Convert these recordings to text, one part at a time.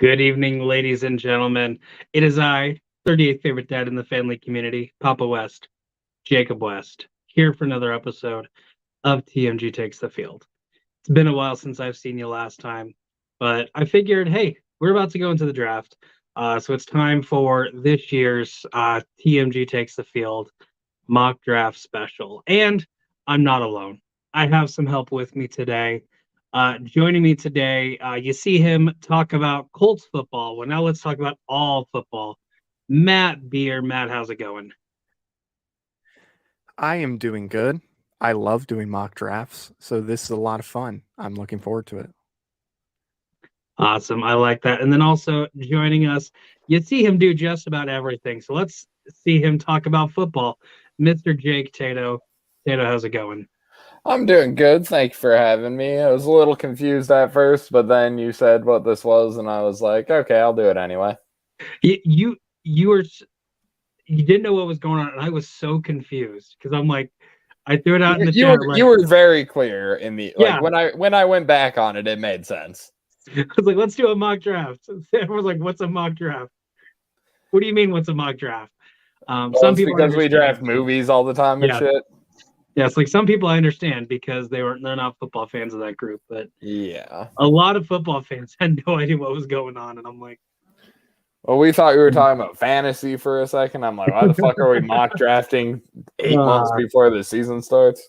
Good evening, ladies and gentlemen. It is I, 38th favorite dad in the family community, Papa West, Jacob West, here for another episode of TMG Takes the Field. It's been a while since I've seen you last time, but I figured, hey, we're about to go into the draft. So it's time for this year's TMG Takes the Field mock draft special. And I'm not alone. I have some help with me today. Joining me today, you see him talk about Colts football. Well, now let's talk about all football. Matt Beer. Matt, how's it going? I am doing good. I love doing mock drafts, so this is a lot of fun. I'm looking forward to it. Awesome. I like that. And then also joining us, you see him do just about everything. So let's see him talk about football. Mr. Jake Tato. Tato, how's it going? I'm doing good. Thank you for having me. I was a little confused at first, but then you said what this was, and I was like, okay, I'll do it anyway. You were you didn't know what was going on, and I was so confused because I'm like, I threw it out in the chat. You were very clear in the Yeah. when I went back on it, it made sense. I was like, let's do a mock draft. Everyone's like, what's a mock draft? What do you mean, what's a mock draft? Some people because we draft movies all the time and shit. Yeah, it's like some people I understand because they're not football fans of that group, but yeah, a lot of football fans had no idea what was going on, and I'm like, well, we thought you were talking about fantasy for a second. I'm like, why the fuck are we mock drafting 8 months before the season starts?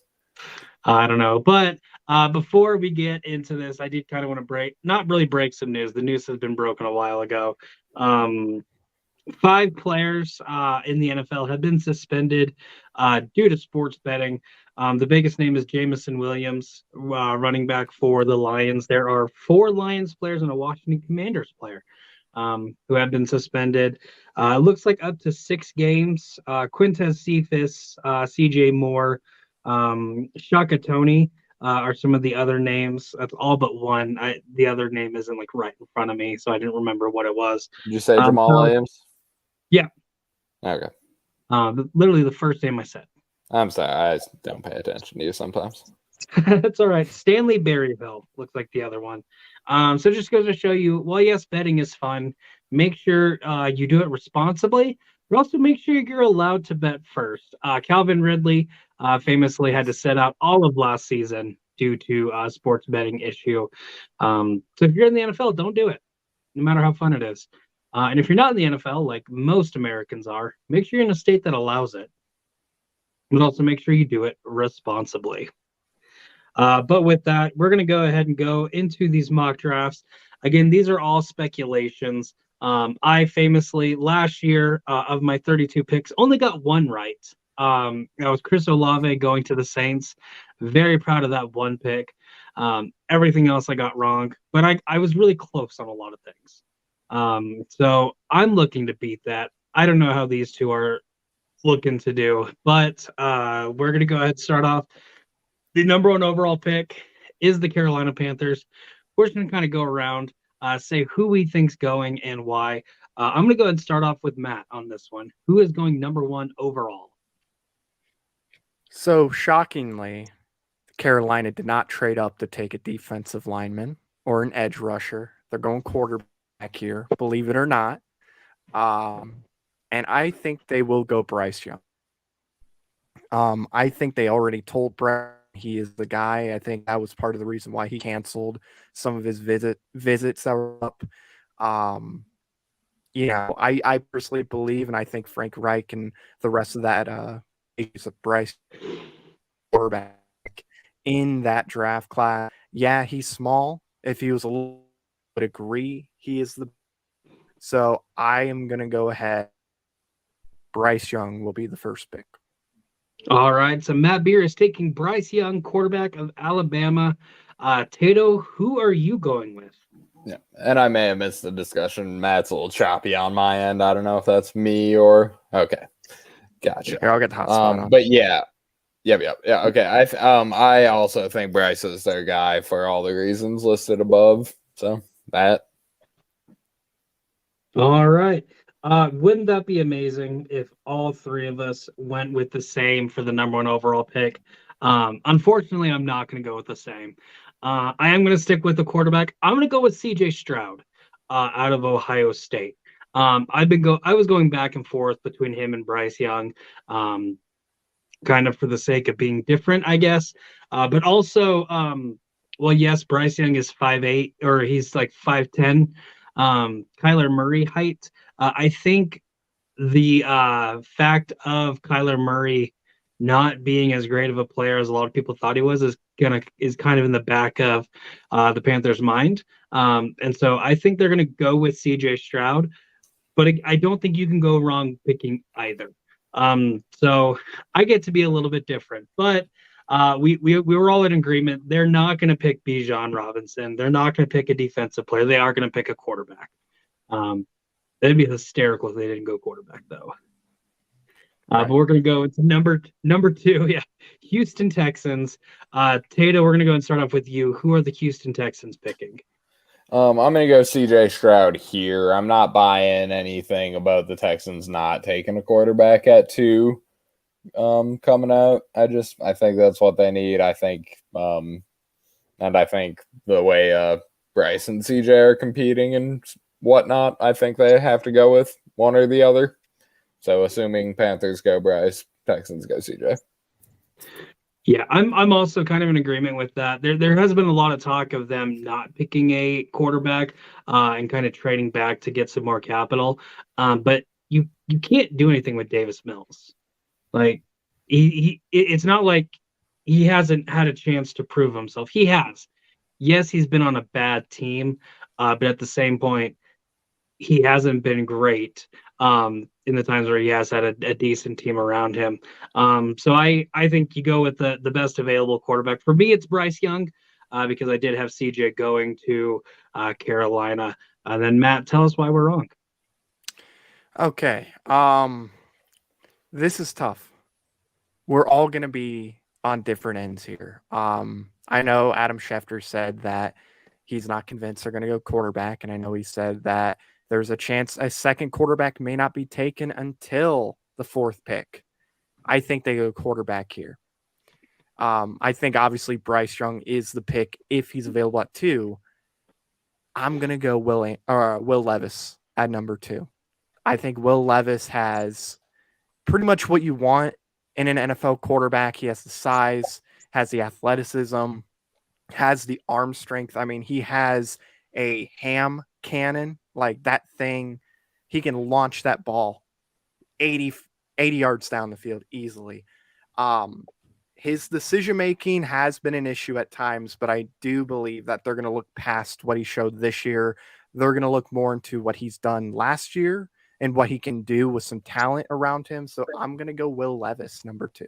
I don't know, but before we get into this, I did kind of want to not really break some news. The news has been broken a while ago. 5 players in the NFL have been suspended due to sports betting. The biggest name is Jameson Williams, running back for the Lions. There are 4 Lions players and a Washington Commanders player who have been suspended. It looks like up to 6 games. Quintez Cephas, CJ Moore, Shaka Tony are some of the other names. That's all but one. The other name isn't like right in front of me, so I didn't remember what it was. Did you say Jamal Williams? Yeah. Okay. Literally the first name I said. I'm sorry, I don't pay attention to you sometimes. That's all right. Stanley Berryville looks like the other one. So just goes to show you, well, yes, betting is fun. Make sure you do it responsibly, but also make sure you're allowed to bet first. Calvin Ridley famously had to sit out all of last season due to a sports betting issue. So if you're in the NFL, don't do it, no matter how fun it is. And if you're not in the NFL, like most Americans are, make sure you're in a state that allows it. But also make sure you do it responsibly. But with that, we're going to go ahead and go into these mock drafts. Again, these are all speculations. I famously, last year of my 32 picks, only got one right. That was Chris Olave going to the Saints. Very proud of that one pick. Everything else I got wrong, but I was really close on a lot of things. So I'm looking to beat that. I don't know how these two are looking to do, but we're going to go ahead and start off. The number 1 overall pick is the Carolina Panthers. We're just going to kind of go around, say who we think's going and why. I'm going to go ahead and start off with Matt on this one. Who is going number 1 overall? So shockingly, Carolina did not trade up to take a defensive lineman or an edge rusher. They're going quarterback here, believe it or not. And I think they will go Bryce Young. I think they already told Bryce he is the guy. I think that was part of the reason why he canceled some of his visits that were up. I personally believe, and I think Frank Reich and the rest of that is a Bryce quarterback in that draft class. Yeah, he's small. If he was a little, would agree he is the. So I am gonna go ahead. Bryce Young will be the first pick. All right, so Matt Beer is taking Bryce Young, quarterback of Alabama. Tato, who are you going with? Yeah, and I may have missed the discussion. Matt's a little choppy on my end. I don't know if that's me or okay. Gotcha. Here, I'll get the hot spot on. But yeah. Okay. I also think Bryce is their guy for all the reasons listed above. So that. All right. Wouldn't that be amazing if all 3 of us went with the same for the number 1 overall pick? Unfortunately, I'm not going to go with the same. I am going to stick with the quarterback. I'm going to go with CJ Stroud. out of Ohio State. I was going back and forth between him and Bryce Young, kind of for the sake of being different, I guess. But also, well, yes, Bryce Young is 5'8", or he's like 5'10". Kyler Murray height. I think the fact of Kyler Murray not being as great of a player as a lot of people thought he was is kind of in the back of the Panthers' mind. And so I think they're gonna go with CJ Stroud, but I don't think you can go wrong picking either. So I get to be a little bit different, but we were all in agreement. They're not going to pick Bijan Robinson. They're not going to pick a defensive player. They are going to pick a quarterback. That'd be hysterical if they didn't go quarterback, though. Right. But we're going to go into number two. Yeah, Houston Texans. Tato, we're going to go and start off with you. Who are the Houston Texans picking? I'm gonna go CJ Stroud here. I'm not buying anything about the Texans not taking a quarterback at 2 coming out. I think that's what they need. I think and I think the way Bryce and CJ are competing and whatnot, I think they have to go with one or the other. So assuming Panthers go Bryce, Texans go CJ. Yeah, I'm also kind of in agreement with that. There has been a lot of talk of them not picking a quarterback and kind of trading back to get some more capital. But you can't do anything with Davis Mills. Like it's not like he hasn't had a chance to prove himself. He has. Yes, he's been on a bad team, but at the same point, he hasn't been great in the times where he has had a decent team around him. So I think you go with the best available quarterback. For me, it's Bryce Young because I did have CJ going to Carolina. And then Matt, tell us why we're wrong. Okay. This is tough. We're all going to be on different ends here. I know Adam Schefter said that he's not convinced they're going to go quarterback, and I know he said that there's a chance a second quarterback may not be taken until the 4th pick. I think they go quarterback here. I think obviously Bryce Young is the pick if he's available at 2. I'm going to go Will Levis at number 2. I think Will Levis has pretty much what you want in an NFL quarterback. He has the size, has the athleticism, has the arm strength. I mean, he has a ham cannon, like that thing. He can launch that ball 80 yards down the field easily. His decision-making has been an issue at times, but I do believe that they're going to look past what he showed this year. They're going to look more into what he's done last year and what he can do with some talent around him. So I'm going to go Will Levis, number 2.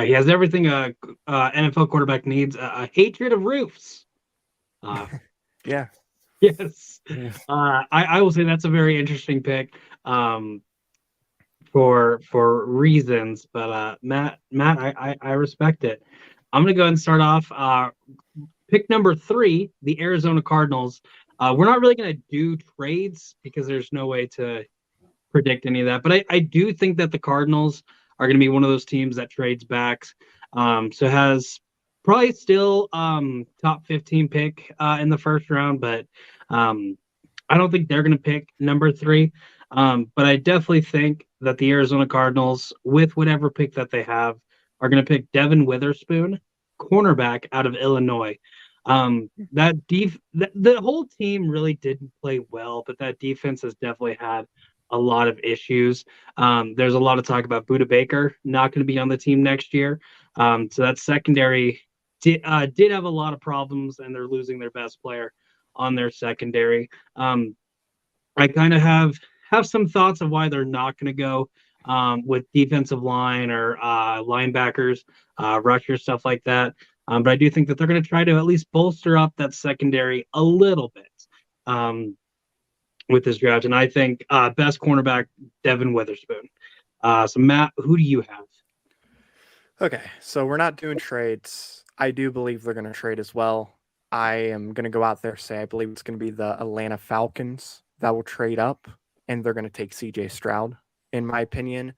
He has everything a NFL quarterback needs: a hatred of roofs. Yeah. Yes. I will say that's a very interesting pick for reasons, but Matt, I respect it. I'm gonna go ahead and start off. Pick number 3, the Arizona Cardinals. We're not really gonna do trades because there's no way to predict any of that, but I do think that the Cardinals are going to be one of those teams that trades backs. So has probably still top 15 pick in the first round, but I don't think they're going to pick number 3. But I definitely think that the Arizona Cardinals, with whatever pick that they have, are going to pick Devin Witherspoon, cornerback out of Illinois. The whole team really didn't play well, but that defense has definitely had a lot of issues. There's a lot of talk about Budda Baker not going to be on the team next year. So that secondary did have a lot of problems, and they're losing their best player on their secondary. I kind of have some thoughts of why they're not going to go with defensive line or linebackers, rushers, stuff like that. But I do think that they're going to try to at least bolster up that secondary a little bit with this draft. And I think best cornerback, Devin Witherspoon. So, Matt, who do you have? Okay, so we're not doing trades. I do believe they're going to trade as well. I am going to go out there and say I believe it's going to be the Atlanta Falcons that will trade up, and they're going to take CJ Stroud, in my opinion.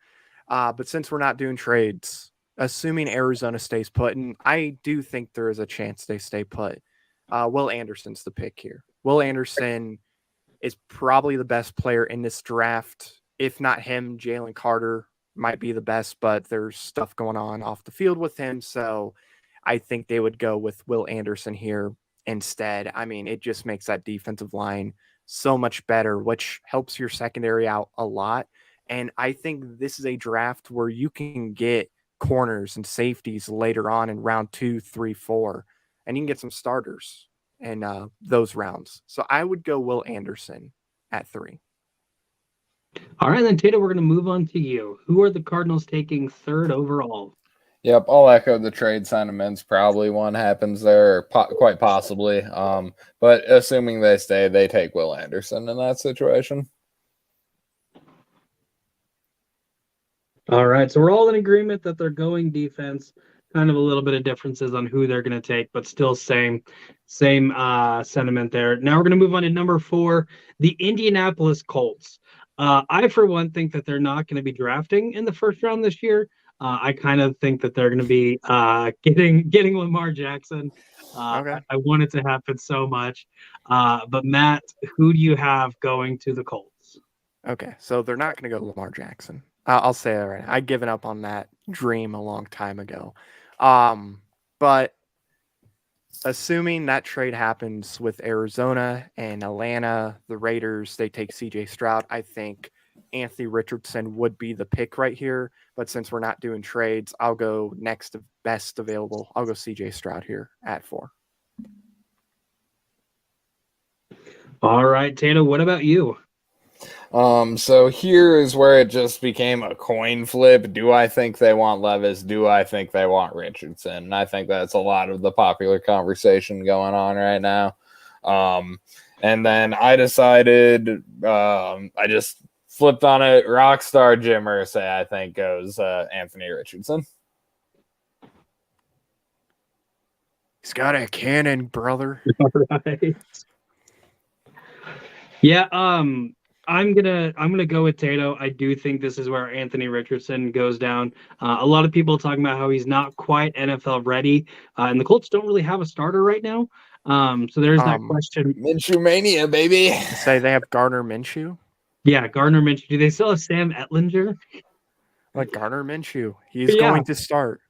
But since we're not doing trades, assuming Arizona stays put, and I do think there is a chance they stay put, Will Anderson's the pick here. Will Anderson is probably the best player in this draft. If not him, Jalen Carter might be the best, but there's stuff going on off the field with him. So I think they would go with Will Anderson here instead. I mean, it just makes that defensive line so much better, which helps your secondary out a lot. And I think this is a draft where you can get corners and safeties later on in round 2, 3, 4, and you can get some starters in those rounds. So I would go Will Anderson at 3. All right, then Tato, we're going to move on to you. Who are the Cardinals taking third overall? Yep, I'll echo the trade sentiments. Probably one happens there, quite possibly. But assuming they stay, they take Will Anderson in that situation. All right, so we're all in agreement that they're going defense. Kind of a little bit of differences on who they're going to take, but still same sentiment there. Now we're going to move on to number 4, the Indianapolis Colts. I, for one, think that they're not going to be drafting in the first round this year. I kind of think that they're going to be getting Lamar Jackson. Okay. I want it to happen so much. But Matt, who do you have going to the Colts? Okay, so they're not going to go Lamar Jackson. I'll say that right now. I'd given up on that dream a long time ago. But assuming that trade happens with Arizona and Atlanta, the Raiders, they take CJ Stroud, I think Anthony Richardson would be the pick right here. But since we're not doing trades, I'll go next best available. I'll go CJ Stroud here at 4. All right, Tato, what about you? So here is where it just became a coin flip. Do I think they want Levis? Do I think they want Richardson? And I think that's a lot of the popular conversation going on right now. And then I decided, I just flipped on it. Rockstar Jim Irsay, I think, goes Anthony Richardson. He's got a cannon, brother. All right. Yeah, I'm gonna go with Tato. I do think this is where Anthony Richardson goes down. A lot of people talking about how he's not quite NFL ready, and the Colts don't really have a starter right now. So there's that question. Minshew mania, baby. Say they have Gardner Minshew. Yeah, Gardner Minshew. Do they still have Sam Etlinger? Like Gardner Minshew, he's Yeah. going to start.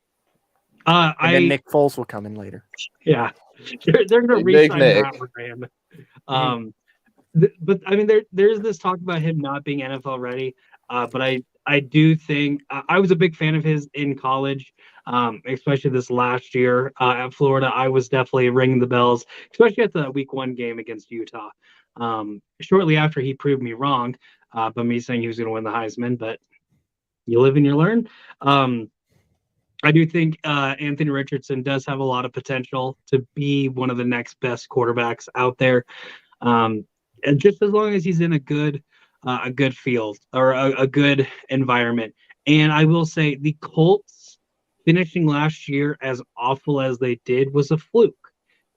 And then Nick Foles will come in later. Yeah, they're going to re-sign Matt Ryan. But I mean, there's this talk about him not being NFL ready. But I do think I was a big fan of his in college, especially this last year at Florida. I was definitely ringing the bells, especially at the Week 1 game against Utah. Shortly after he proved me wrong, by me saying he was going to win the Heisman, but you live and you learn. I do think Anthony Richardson does have a lot of potential to be one of the next best quarterbacks out there. And just as long as he's in a good field or a good environment. And I will say the Colts finishing last year as awful as they did was a fluke.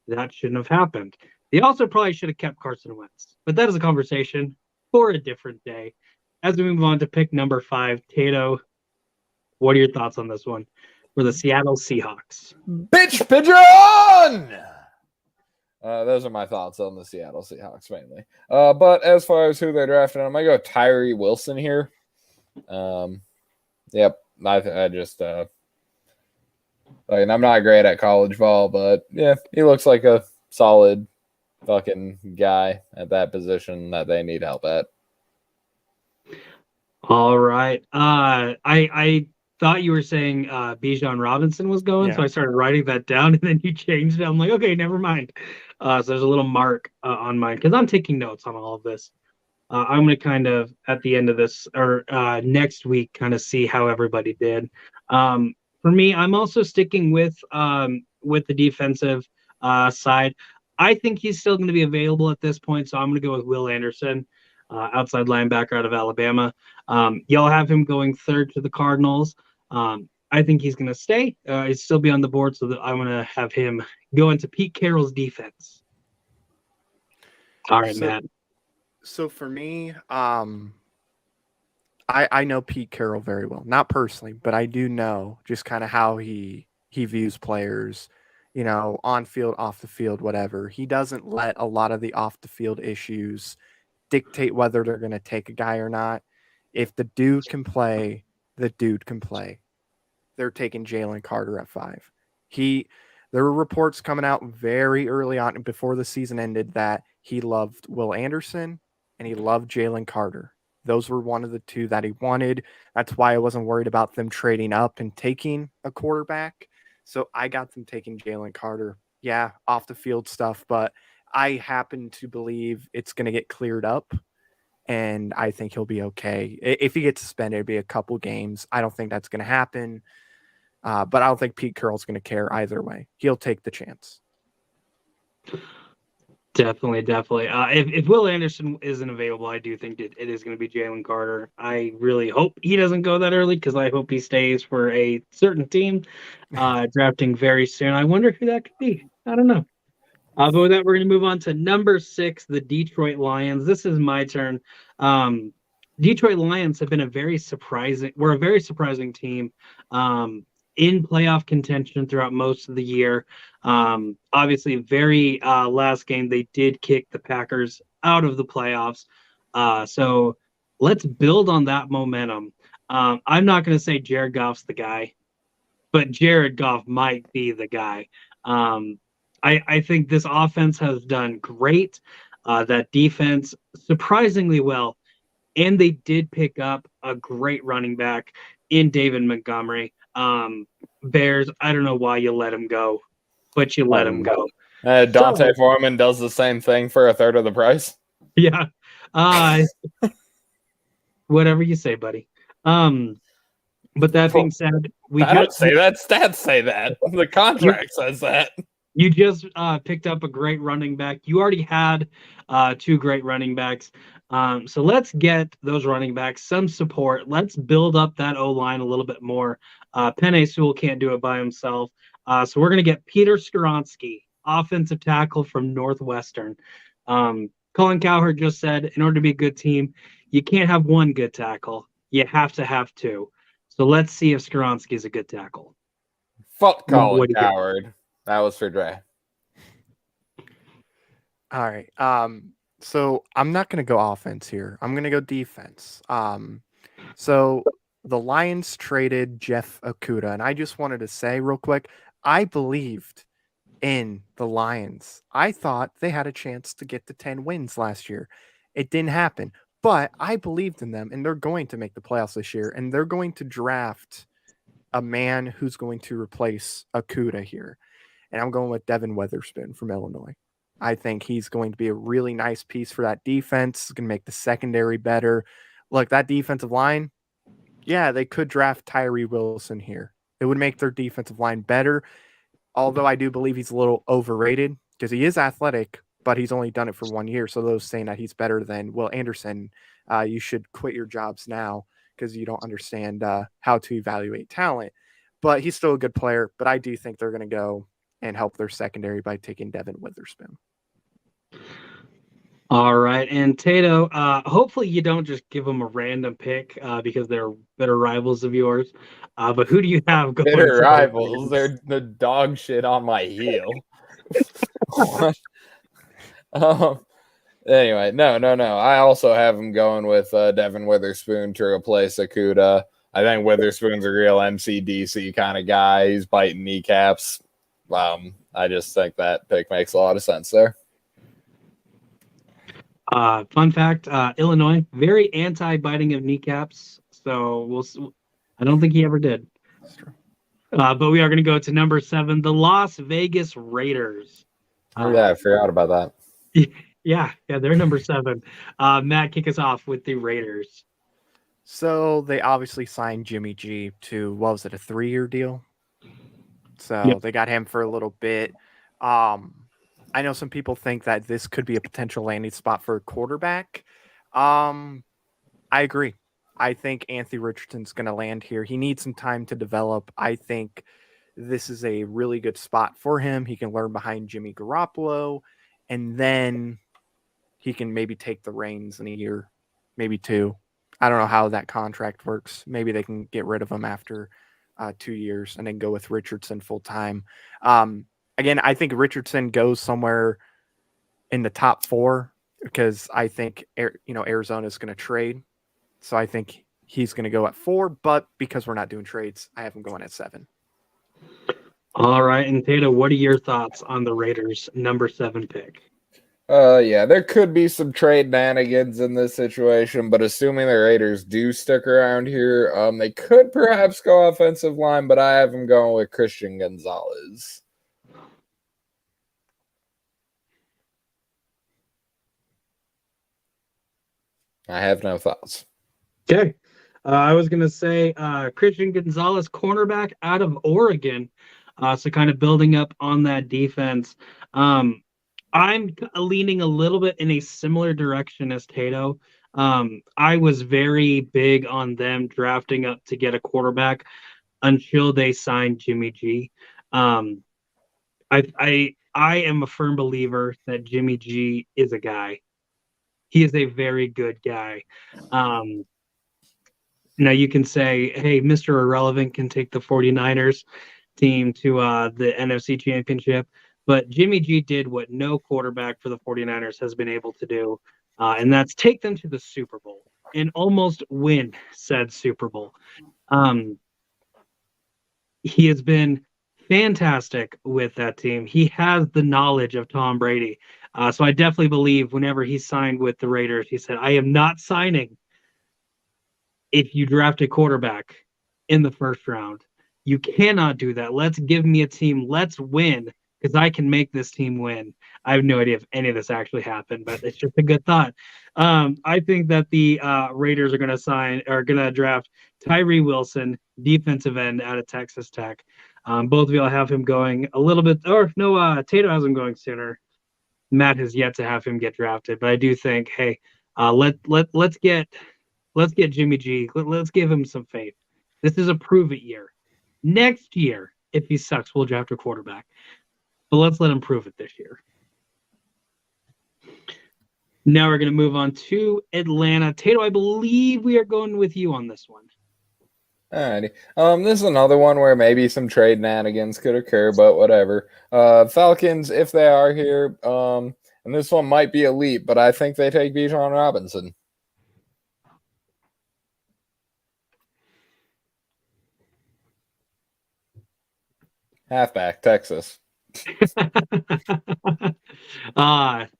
That shouldn't have happened. They also probably should have kept Carson Wentz. But that is a conversation for a different day. As we move on to pick number 5, Tato, what are your thoughts on this one for the Seattle Seahawks? Bitch pigeon! Those are my thoughts on the Seattle Seahawks mainly. But as far as who they're drafting, I'm going to go Tyree Wilson here. Yep. I just, I'm not great at college ball, but yeah, he looks like a solid fucking guy at that position that they need help at. All right. I thought you were saying Bijan Robinson was going, so I started writing that down, and then you changed it. I'm like, okay, never mind. So there's a little mark on mine because I'm taking notes on all of this. I'm going to kind of at the end of this or next week kind of see how everybody did. For me, I'm also sticking with the defensive side. I think he's still going to be available at this point, so I'm going to go with Will Anderson, outside linebacker out of Alabama. Y'all have him going third to the Cardinals. I think he's going to stay. He'll still be on the board, so that I want to have him go into Pete Carroll's defense. All right, Matt. So for me, I know Pete Carroll very well. Not personally, but I do know just kind of how he views players on field, off the field, whatever. He doesn't let a lot of the off the field issues dictate whether they're going to take a guy or not. If the dude can play, the dude can play. They're taking Jalen Carter at 5. There were reports coming out very early on before the season ended that he loved Will Anderson and he loved Jalen Carter. Those were one of the two that he wanted. That's why I wasn't worried about them trading up and taking a quarterback. So I got them taking Jalen Carter. Yeah, off the field stuff, but I happen to believe it's going to get cleared up, and I think he'll be okay. If he gets suspended, it'll be a couple games. I don't think that's going to happen, but I don't think Pete Carroll's going to care either way. He'll take the chance. Definitely. If Will Anderson isn't available, I do think it is going to be Jalen Carter. I really hope he doesn't go that early because I hope he stays for a certain team drafting very soon. I wonder who that could be. I don't know. But with that, we're going to move on to number 6, the Detroit Lions. This is my turn. Detroit Lions have been a very surprising team. In playoff contention throughout most of the year. Obviously, very last game, they did kick the Packers out of the playoffs. So let's build on that momentum. I'm not going to say Jared Goff's the guy, but Jared Goff might be the guy. I think this offense has done great. That defense surprisingly well. And they did pick up a great running back in David Montgomery. Bears, I don't know why you let him go, but you let him go. Dante Foreman does the same thing for a third of the price. Yeah. Whatever you say, buddy. But that being said, I don't say that. Stats say that. The contract says that. You just picked up a great running back. You already had 2 great running backs. So let's get those running backs some support. Let's build up that O-line a little bit more. Penei Sewell can't do it by himself. So we're going to get Peter Skoronski, offensive tackle from Northwestern. Colin Cowherd just said, in order to be a good team, you can't have one good tackle. You have to have 2. So let's see if Skoronski is a good tackle. Fuck Colin Cowherd. That was for Dre. All right. So I'm not going to go offense here. I'm going to go defense. So the Lions traded Jeff Okudah, and I just wanted to say real quick, I believed in the Lions. I thought they had a chance to get to 10 wins last year. It didn't happen, but I believed in them, and they're going to make the playoffs this year, and they're going to draft a man who's going to replace Okudah here. And I'm going with Devin Witherspoon from Illinois. I think he's going to be a really nice piece for that defense. It's going to make the secondary better. Look, that defensive line, yeah, they could draft Tyree Wilson here. It would make their defensive line better, although I do believe he's a little overrated because he is athletic, but he's only done it for 1 year. So those saying that he's better than Will Anderson, you should quit your jobs now because you don't understand how to evaluate talent. But he's still a good player, but I do think they're going to go and help their secondary by taking Devin Witherspoon. All right. And Tato, hopefully you don't just give them a random pick because they're better rivals of yours. But who do you have going? Bitter rivals. They're the dog shit on my heel. Anyway, no. I also have him going with Devin Witherspoon to replace Okudah. I think Witherspoon's a real MCDC kind of guy. He's biting kneecaps. I just think that pick makes a lot of sense there. Fun fact, Illinois, very anti-biting of kneecaps. So I don't think he ever did. That's true. But we are going to go to number 7, the Las Vegas Raiders. I forgot about that. Yeah, they're number 7. Matt, kick us off with the Raiders. So they obviously signed Jimmy G to, what was it, a 3-year deal? So They got him for a little bit. I know some people think that this could be a potential landing spot for a quarterback. I agree. I think Anthony Richardson's going to land here. He needs some time to develop. I think this is a really good spot for him. He can learn behind Jimmy Garoppolo, and then he can maybe take the reins in a year, maybe 2. I don't know how that contract works. Maybe they can get rid of him after 2 years and then go with Richardson full time. again, I think Richardson goes somewhere in the top 4 because I think Arizona is going to trade. So I think he's going to go at 4, but because we're not doing trades, I have him going at 7. All right, and Tato, what are your thoughts on the Raiders' number 7 pick? Yeah, there could be some trade shenanigans in this situation, but assuming the Raiders do stick around here, they could perhaps go offensive line, but I have them going with Christian Gonzalez. I have no thoughts. Okay. I was going to say Christian Gonzalez, cornerback out of Oregon. So kind of building up on that defense. I'm leaning a little bit in a similar direction as Tato. I was very big on them drafting up to get a quarterback until they signed Jimmy G. Um, I am a firm believer that Jimmy G is a guy. He is a very good guy. Um, Now you can say, hey, Mr. Irrelevant can take the 49ers team to the NFC Championship. But Jimmy G did what no quarterback for the 49ers has been able to do, and that's take them to the Super Bowl and almost win said Super Bowl. Um, he has been fantastic with that team. He has the knowledge of Tom Brady. So I definitely believe whenever he signed with the Raiders, he said, I am not signing if you draft a quarterback in the first round. You cannot do that. Let's give me a team. Let's win because I can make this team win. I have no idea if any of this actually happened, but it's just a good thought. I think that the Raiders are going to draft Tyree Wilson, defensive end out of Texas Tech. Both of you will have him going a little bit, or no, Tato has him going sooner. Matt has yet to have him get drafted, but I do think, hey, let's get Jimmy G. Let's give him some faith. This is a prove it year. Next year, if he sucks, we'll draft a quarterback. But let's let him prove it this year. Now we're going to move on to Atlanta. Tato, I believe we are going with you on this one. Alrighty. This is another one where maybe some trade shenanigans could occur, but whatever. Falcons, if they are here, and this one might be elite, but I think they take Bijan Robinson. Halfback, Texas.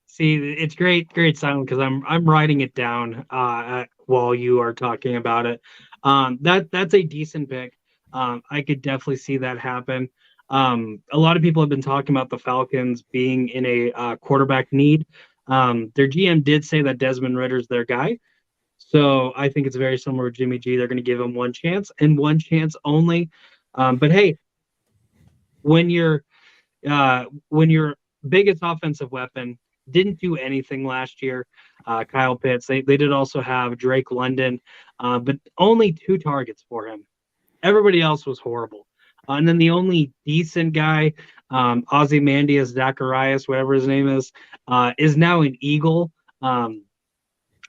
See, it's great sound because I'm writing it down while you are talking about it. That's a decent pick. I could definitely see that happen. A lot of people have been talking about the Falcons being in a quarterback need. Their GM did say that Desmond Ritter's their guy. So I think it's very similar to Jimmy G. They're going to give him one chance and one chance only. But hey, when you're when your biggest offensive weapon didn't do anything last year, Kyle Pitts, they did also have Drake London, but only 2 targets for him. Everybody else was horrible. And then the only decent guy, Ozymandias Zacharias, whatever his name is now an Eagle.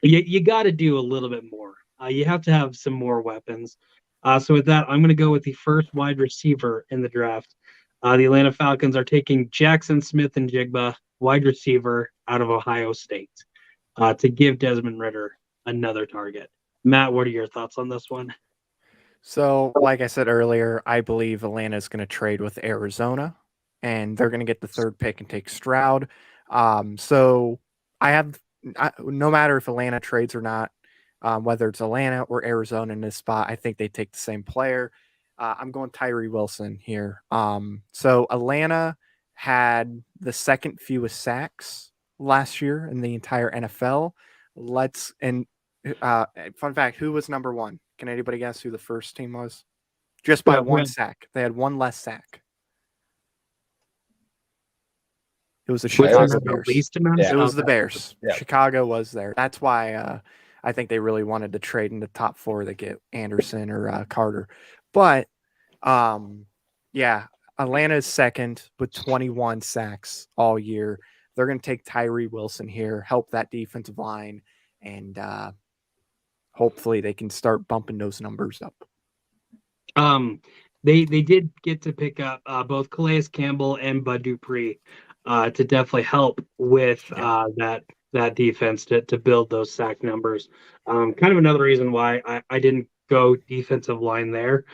You got to do a little bit more. You have to have some more weapons. So with that, I'm going to go with the first wide receiver in the draft. The Atlanta Falcons are taking Jackson Smith and Jigba, wide receiver out of Ohio State, to give Desmond Ridder another target. Matt, what are your thoughts on this one? So, like I said earlier, I believe Atlanta is going to trade with Arizona, and they're going to get the 3rd pick and take Stroud. So no matter if Atlanta trades or not, whether it's Atlanta or Arizona in this spot, I think they take the same player. I'm going Tyree Wilson here. So Atlanta had the 2nd fewest sacks last year in the entire NFL. Fun fact, who was number 1? Can anybody guess who the first team was? Just by 1 sack. They had 1 less sack. It was the Chicago Bears. It was the Bears. Yeah. Chicago was there. That's why I think they really wanted to trade in the top 4 to get Anderson or Carter. But yeah, Atlanta's 2nd with 21 sacks all year. They're going to take Tyree Wilson here, help that defensive line, and hopefully they can start bumping those numbers up. they did get to pick up both Calais Campbell and Bud Dupree to definitely help with that defense to build those sack numbers. Kind of another reason why I didn't go defensive line there.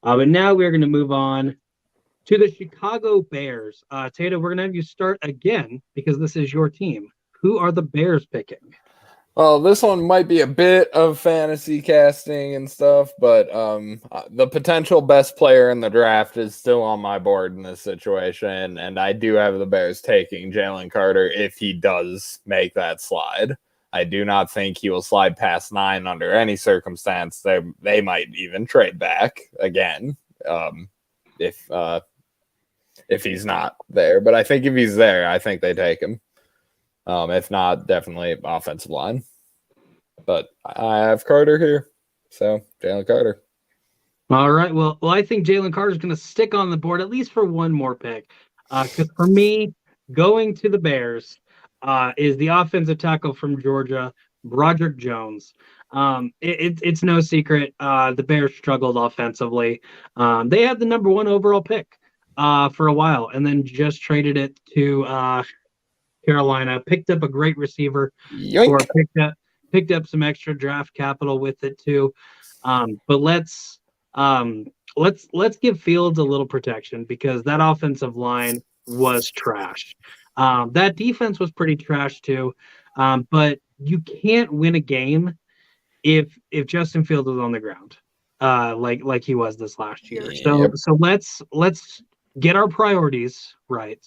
But now we're going to move on to the Chicago Bears. Tato, we're going to have you start again because this is your team. Who are the Bears picking? Well, this one might be a bit of fantasy casting and stuff, but the potential best player in the draft is still on my board in this situation, and I do have the Bears taking Jalen Carter if he does make that slide. I do not think he will slide past 9 under any circumstance. They might even trade back again if he's not there. But I think if he's there, I think they take him. If not, definitely offensive line. But I have Carter here, so Jalen Carter. All right. Well, I think Jalen Carter is going to stick on the board at least for one more pick. Because for me, going to the Bears is the offensive tackle from Georgia, Broderick Jones. It's no secret the Bears struggled offensively. They had the number 1 overall pick for a while, and then just traded it to Carolina. Picked up a great receiver, or Yoink. picked up some extra draft capital with it too. But let's give Fields a little protection because that offensive line was trash. That defense was pretty trash too. But you can't win a game if Justin Fields is on the ground, like he was this last year. Yep. So let's get our priorities right.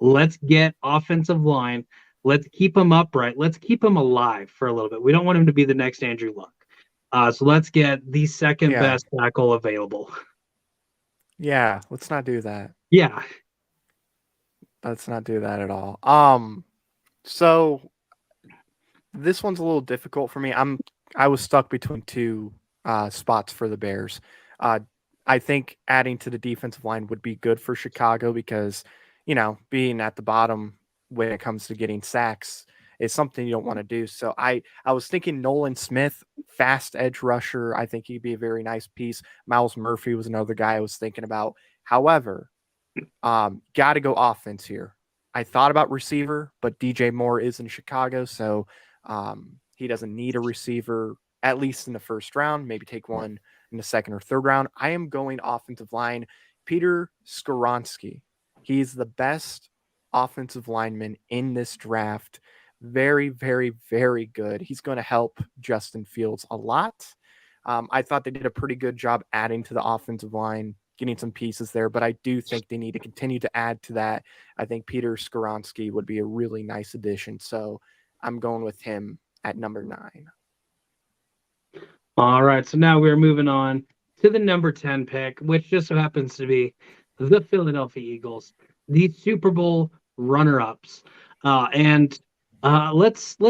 Let's get offensive line. Let's keep him upright. Let's keep him alive for a little bit. We don't want him to be the next Andrew Luck. So let's get the second best tackle available. Yeah, let's not do that. Yeah. Let's not do that at all. So this one's a little difficult for me. I was stuck between 2 spots for the Bears. I think adding to the defensive line would be good for Chicago because, being at the bottom when it comes to getting sacks is something you don't want to do. So I was thinking Nolan Smith, fast edge rusher. I think he'd be a very nice piece. Miles Murphy was another guy I was thinking about. However, got to go offense here. I thought about receiver, but DJ Moore is in Chicago, so he doesn't need a receiver, at least in the first round, maybe take one in the second or third round. I am going offensive line. Peter Skoronski. He's the best offensive lineman in this draft. Very, very, very good. He's going to help Justin Fields a lot. I thought they did a pretty good job adding to the offensive line, getting some pieces there, but I do think they need to continue to add to that. I think Peter Skoronski would be a really nice addition. So I'm going with him at number 9. All right. So now we're moving on to the number 10 pick, which just so happens to be the Philadelphia Eagles, the Super Bowl runner-ups. Let's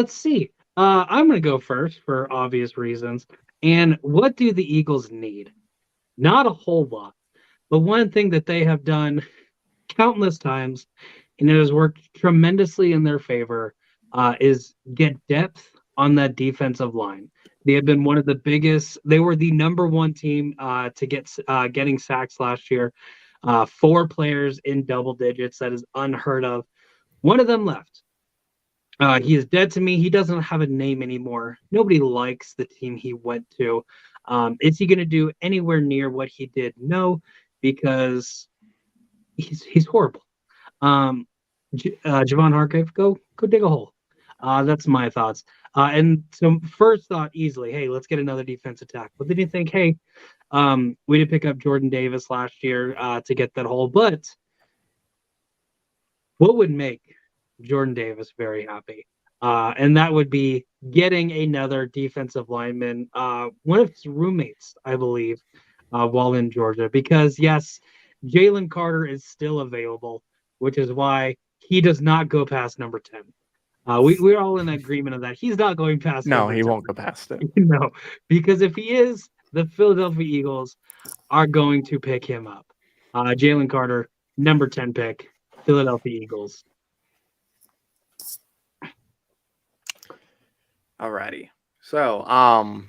see. I'm going to go first for obvious reasons. And what do the Eagles need? Not a whole lot. But one thing that they have done countless times, and it has worked tremendously in their favor, is get depth on that defensive line. They have been one of the biggest. They were the number 1 team to getting sacks last year. 4 players in double digits. That is unheard of. One of them left. He is dead to me. He doesn't have a name anymore. Nobody likes the team he went to. Is he going to do anywhere near what he did? No, because he's horrible. Javon Hargrave, go dig a hole. That's my thoughts. And so first thought easily, hey, let's get another defensive tackle. But then you think, hey, we did pick up Jordan Davis last year to get that hole. But what would make Jordan Davis very happy? And that would be getting another defensive lineman, one of his roommates, I believe, while in Georgia. Because, yes, Jalen Carter is still available, which is why he does not go past number 10. We're all in agreement of that. He's not going past. No, he won't go past it. No, because if he is, the Philadelphia Eagles are going to pick him up. Jalen Carter, number 10 pick, Philadelphia Eagles. Alrighty. So,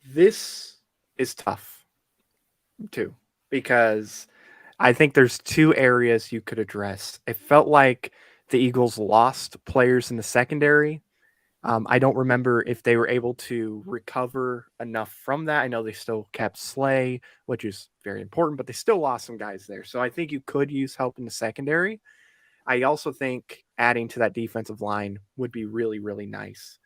this is tough too because I think there's two areas you could address. It felt like the Eagles lost players in the secondary. I don't remember if they were able to recover enough from that. I know they still kept Slay, which is very important, but they still lost some guys there. So I think you could use help in the secondary. I also think adding to that defensive line would be really, really nice.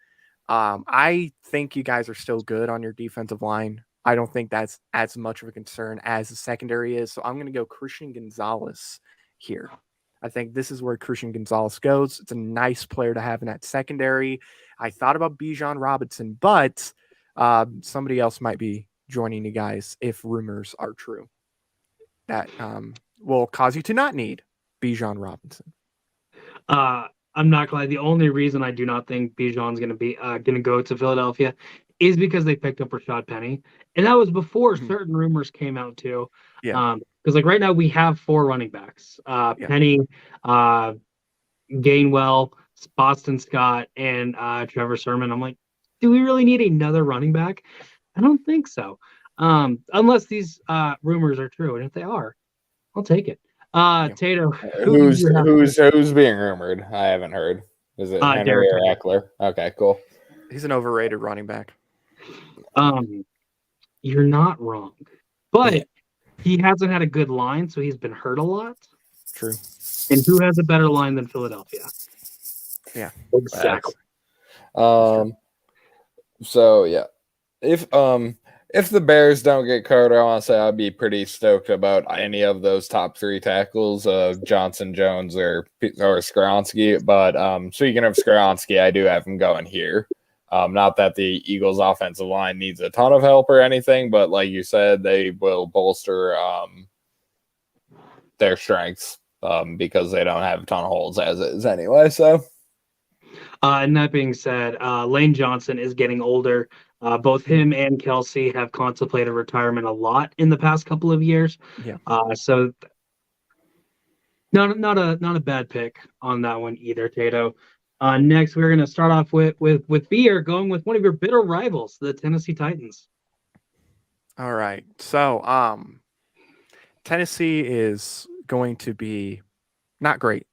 I think you guys are still good on your defensive line. I don't think that's as much of a concern as the secondary is. So I'm going to go Christian Gonzalez here. I think this is where Christian Gonzalez goes. It's a nice player to have in that secondary. I thought about Bijan Robinson, but somebody else might be joining you guys if rumors are true. That will cause you to not need Bijan Robinson. I'm not gonna lie. The only reason I do not think Bijan's gonna go to Philadelphia is because they picked up Rashad Penny, and that was before certain rumors came out too. Yeah. Because like right now we have 4 running backs: Penny, Gainwell, Boston Scott, and Trevor Sermon. I'm like, do we really need another running back? I don't think so. Unless these rumors are true, and if they are, I'll take it. Tato, who's being rumored? I haven't heard. Is it Henry Derrick or Henry. Eckler? Okay, cool. He's an overrated running back. You're not wrong, but he hasn't had a good line, so he's been hurt a lot. True. And who has a better line than Philadelphia? Yeah, exactly. So yeah, if the Bears don't get Carter, I want to say I'd be pretty stoked about any of those top 3 tackles, Johnson, Jones, or Skoronski. But speaking of Skoronski, I do have him going here. Not that the Eagles' offensive line needs a ton of help or anything, but like you said, they will bolster their strengths because they don't have a ton of holes as is anyway. So. And that being said, Lane Johnson is getting older. Both him and Kelsey have contemplated retirement a lot in the past couple of years. Yeah. So not a bad pick on that one either, Tato. Next, we're going to start off with Beer going with one of your bitter rivals, the Tennessee Titans. All right. So Tennessee is going to be not great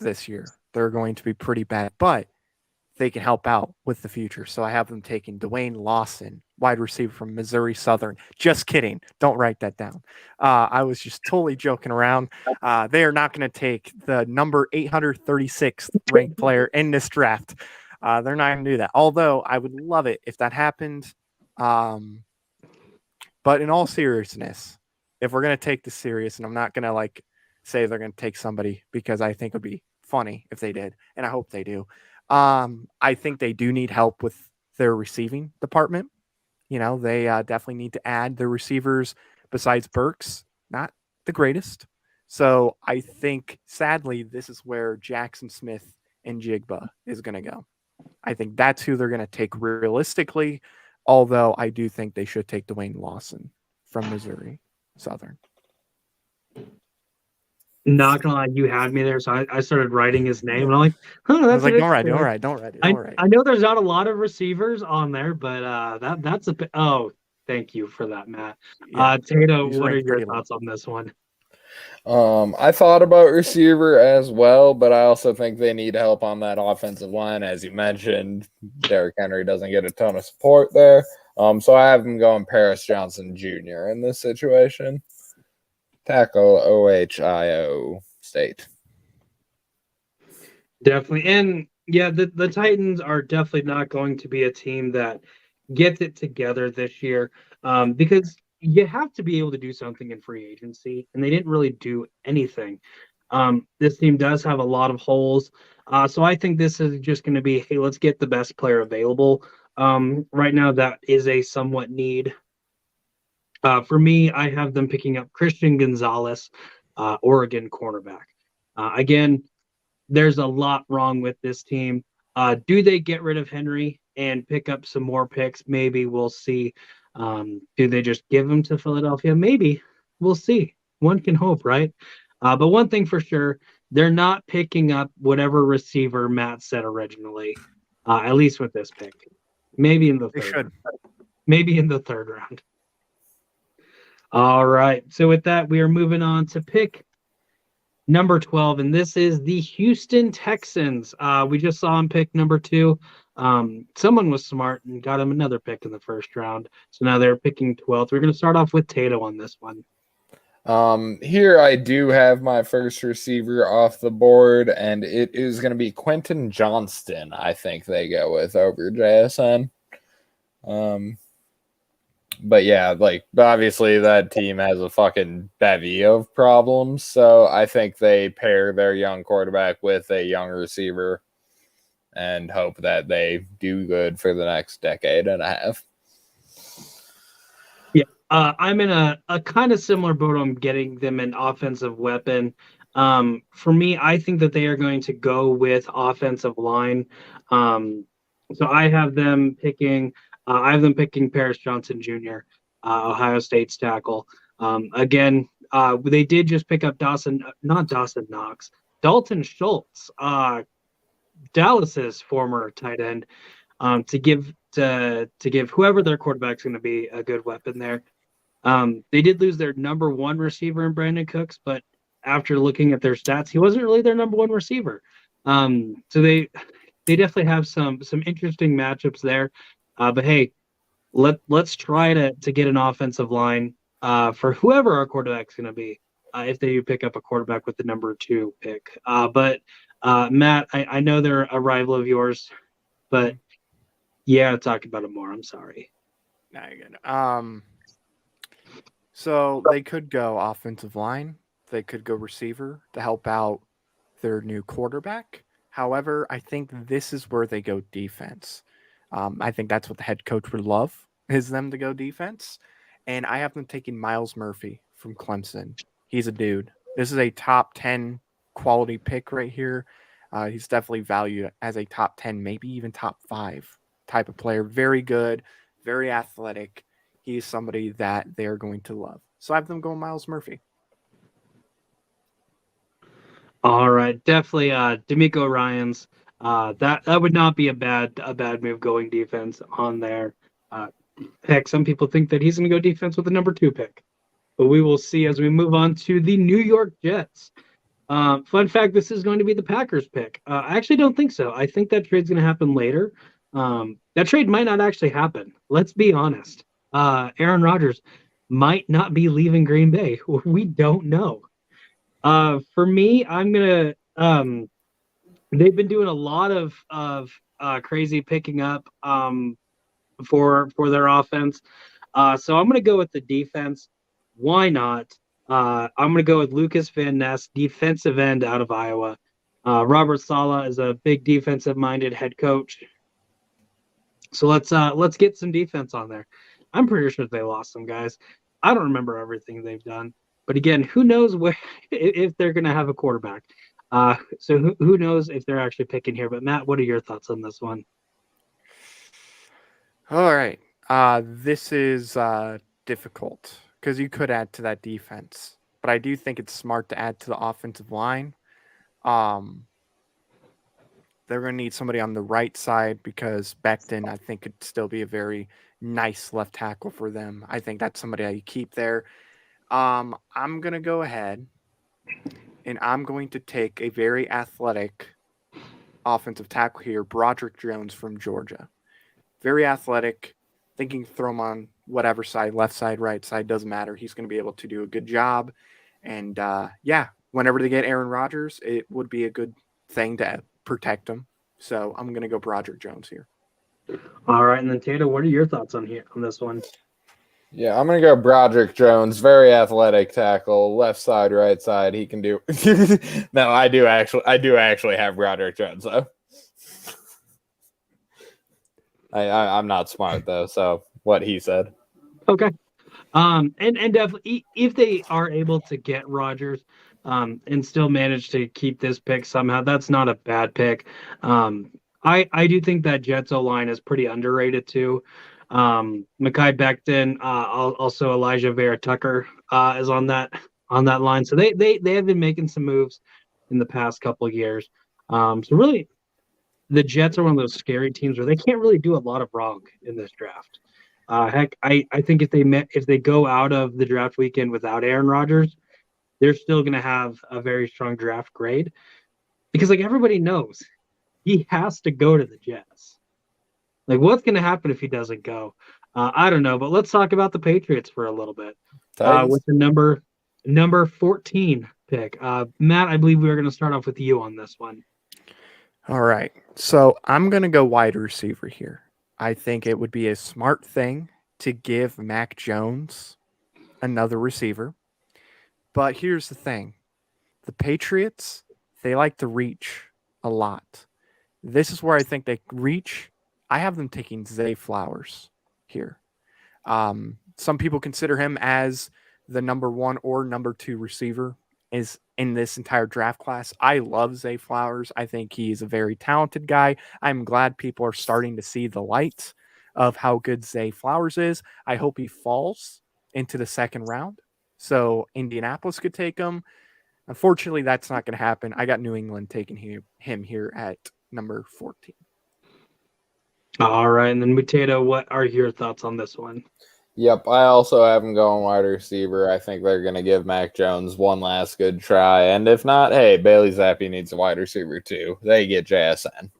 this year. They're going to be pretty bad, but they can help out with the future. So I have them taking Dwayne Lawson, wide receiver from Missouri Southern. Just kidding. Don't write that down. I was just totally joking around. They are not going to take the number 836th ranked player in this draft. They're not going to do that. Although I would love it if that happened. But in all seriousness, if we're going to take this serious, and I'm not going to say they're going to take somebody because I think it would be funny if they did, and I hope they do. I think they do need help with their receiving department. They definitely need to add their receivers besides Burks, not the greatest. So I think, sadly, this is where Jackson Smith and Jigba is going to go. I think that's who they're going to take realistically, although I do think they should take Dwayne Lawson from Missouri Southern. Not gonna lie, you had me there, so I started writing his name, and I'm like, "Huh, that's don't write it. I know there's not a lot of receivers on there, but that's a bit. Oh, thank you for that, Matt. Yeah, Tato, what are your thoughts on this one? I thought about receiver as well, but I also think they need help on that offensive line, as you mentioned. Derrick Henry doesn't get a ton of support there, so I have him going Paris Johnson Jr. in this situation. Tackle Ohio State. Definitely. And yeah, the Titans are definitely not going to be a team that gets it together this year because you have to be able to do something in free agency, and they didn't really do anything. This team does have a lot of holes. So I think this is just going to be, hey, let's get the best player available. Right now, that is a somewhat need. For me, I have them picking up Christian Gonzalez, Oregon cornerback. Again, there's a lot wrong with this team. Do they get rid of Henry and pick up some more picks? Maybe we'll see. Do they just give him to Philadelphia? Maybe. We'll see. One can hope, right? But one thing for sure, they're not picking up whatever receiver Matt said originally, at least with this pick. Maybe in the third. Maybe in the third round. All right. So with that, we are moving on to pick number 12, and this is the Houston Texans. We just saw him pick number 2. Someone was smart and got him another pick in the first round. So now they're picking 12th. We're going to start off with Tato on this one. Here I do have my first receiver off the board, and it is going to be Quentin Johnston. I think they go with over JSN. But yeah, like obviously that team has a fucking bevy of problems, so I think they pair their young quarterback with a young receiver and hope that they do good for the next decade and a half. Yeah, I'm in a kind of similar boat on getting them an offensive weapon. For me, I think that they are going to go with offensive line. So I have them picking. I have them picking Paris Johnson Jr., Ohio State's tackle. Again, they did just pick up not Dawson Knox, Dalton Schultz, Dallas's former tight end, to give whoever their quarterback's going to be a good weapon there. They did lose their number 1 receiver in Brandon Cooks, but after looking at their stats, he wasn't really their number 1 receiver. So they definitely have some interesting matchups there. But hey, let's try to get an offensive line for whoever our quarterback's going to be if they do pick up a quarterback with the number 2 pick. But Matt, I know they're a rival of yours, but yeah, talk about it more. I'm sorry. No, you're good. So they could go offensive line. They could go receiver to help out their new quarterback. However, I think this is where they go defense. I think that's what the head coach would love, is them to go defense. And I have them taking Miles Murphy from Clemson. He's a dude. This is a top 10 quality pick right here. He's definitely valued as a top 10, maybe even top 5 type of player. Very good, very athletic. He's somebody that they're going to love. So I have them going Miles Murphy. All right, definitely D'Amico Ryans. That would not be a bad move going defense on there. Heck, some people think that he's going to go defense with the number 2 pick, but we will see as we move on to the New York Jets. Fun fact: this is going to be the Packers pick. I actually don't think so. I think that trade's going to happen later. That trade might not actually happen. Let's be honest. Aaron Rodgers might not be leaving Green Bay. We don't know. For me, I'm gonna. They've been doing a lot of crazy picking up for their offense. So I'm gonna go with the defense. Why not? I'm gonna go with Lucas Van Ness, defensive end out of Iowa. Robert Saleh is a big defensive-minded head coach. So let's get some defense on there. I'm pretty sure they lost some guys. I don't remember everything they've done, but again, who knows where if they're going to have a quarterback. So who knows if they're actually picking here? But Matt, what are your thoughts on this one? All right. This is difficult because you could add to that defense, but I do think it's smart to add to the offensive line. They're going to need somebody on the right side because Becton, I think, could still be a very nice left tackle for them. I think that's somebody that you keep there. I'm going to go ahead and I'm going to take a very athletic offensive tackle here, Broderick Jones from Georgia. Very athletic. Thinking throw him on whatever side, left side, right side, doesn't matter. He's going to be able to do a good job. And whenever they get Aaron Rodgers, it would be a good thing to protect him. So I'm going to go Broderick Jones here. All right, and then Tato, what are your thoughts on this one? Yeah, I'm gonna go Broderick Jones, very athletic tackle, left side, right side. He can do. No, I do actually have Broderick Jones though. I'm not smart though, so what he said. Okay. And definitely if they are able to get Rodgers, and still manage to keep this pick somehow, that's not a bad pick. I do think that Jets O-line is pretty underrated too. Mekhi Becton, also Elijah Vera Tucker is on that line. So they have been making some moves in the past couple of years. So really, the Jets are one of those scary teams where they can't really do a lot of wrong in this draft. Heck, I think if they go out of the draft weekend without Aaron Rodgers, they're still going to have a very strong draft grade because like everybody knows he has to go to the Jets. Like what's going to happen if he doesn't go? I don't know, but let's talk about the Patriots for a little bit. Titans. With the number 14 pick. Matt, I believe we are going to start off with you on this one. All right. So I'm going to go wide receiver here. I think it would be a smart thing to give Mac Jones another receiver. But here's the thing. The Patriots, they like to reach a lot. This is where I think they reach. I have them taking Zay Flowers here. Some people consider him as the number 1 or number 2 receiver is in this entire draft class. I love Zay Flowers. I think he's a very talented guy. I'm glad people are starting to see the light of how good Zay Flowers is. I hope he falls into the second round so Indianapolis could take him. Unfortunately, that's not going to happen. I got New England taking him here at number 14. All right, and then Mutato, what are your thoughts on this one? Yep, I also have him going wide receiver. I think they're going to give Mac Jones one last good try. And if not, hey, Bailey Zappi needs a wide receiver too. They get JSN.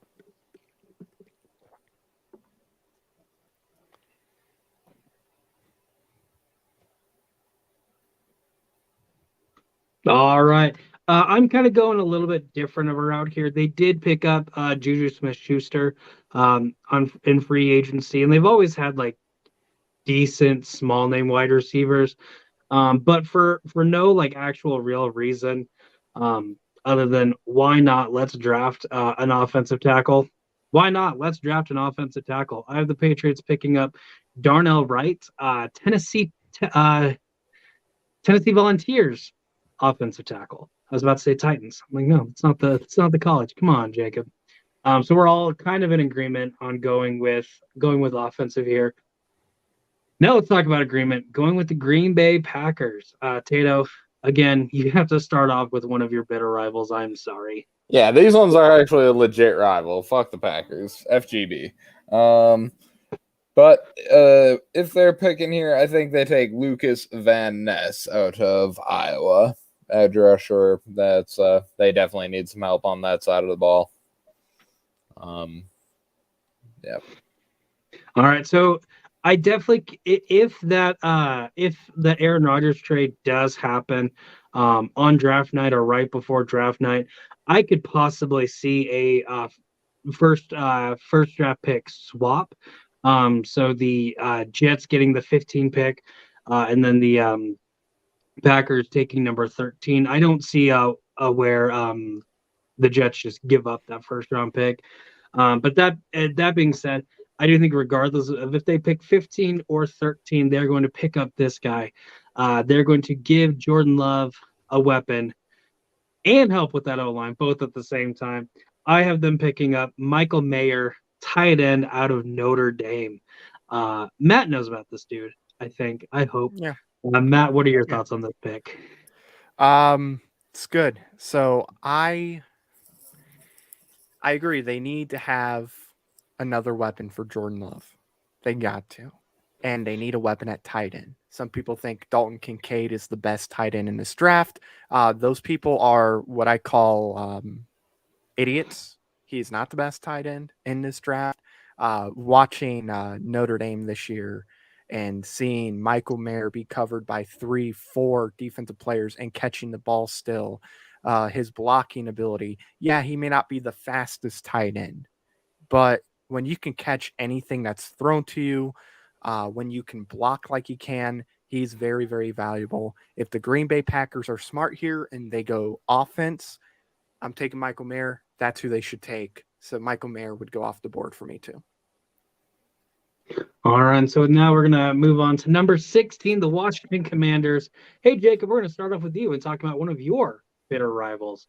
All right. I'm kind of going a little bit different of a route here. They did pick up Juju Smith-Schuster in free agency, and they've always had like decent small name wide receivers. But for no like actual real reason, other than why not? Let's draft an offensive tackle. Why not? Let's draft an offensive tackle. I have the Patriots picking up Darnell Wright, Tennessee Volunteers offensive tackle. I was about to say Titans. I'm like, no, it's not the college. Come on, Jacob. So we're all kind of in agreement on going with offensive here. Now let's talk about agreement. Going with the Green Bay Packers. Tato, again, you have to start off with one of your bitter rivals. I'm sorry. Yeah, these ones are actually a legit rival. Fuck the Packers. FGB. But if they're picking here, I think they take Lucas Van Ness out of Iowa. Edge rusher. That's they definitely need some help on that side of the ball. Yep. All right, so I definitely if the Aaron Rodgers trade does happen on draft night or right before draft night, I could possibly see a first draft pick swap. So the Jets getting the 15 pick, and then the Packers taking number 13. I don't see where the Jets just give up that first round pick. But that being said, I do think regardless of if they pick 15 or 13, they're going to pick up this guy. They're going to give Jordan Love a weapon and help with that O-line, both at the same time. I have them picking up Michael Mayer, tight end out of Notre Dame. Matt knows about this dude, I think. I hope. Yeah. Matt, what are your thoughts on this pick? It's good. So I agree. They need to have another weapon for Jordan Love. They got to. And they need a weapon at tight end. Some people think Dalton Kincaid is the best tight end in this draft. Those people are what I call idiots. He's not the best tight end in this draft. Watching Notre Dame this year and seeing Michael Mayer be covered by 3-4 defensive players and catching the ball still, his blocking ability. Yeah, he may not be the fastest tight end, but when you can catch anything that's thrown to you, when you can block like he can, he's very, very valuable. If the Green Bay Packers are smart here and they go offense, I'm taking Michael Mayer. That's who they should take. So Michael Mayer would go off the board for me too. All right, so now we're going to move on to number 16, the Washington Commanders. Hey, Jacob, we're going to start off with you and talk about one of your bitter rivals.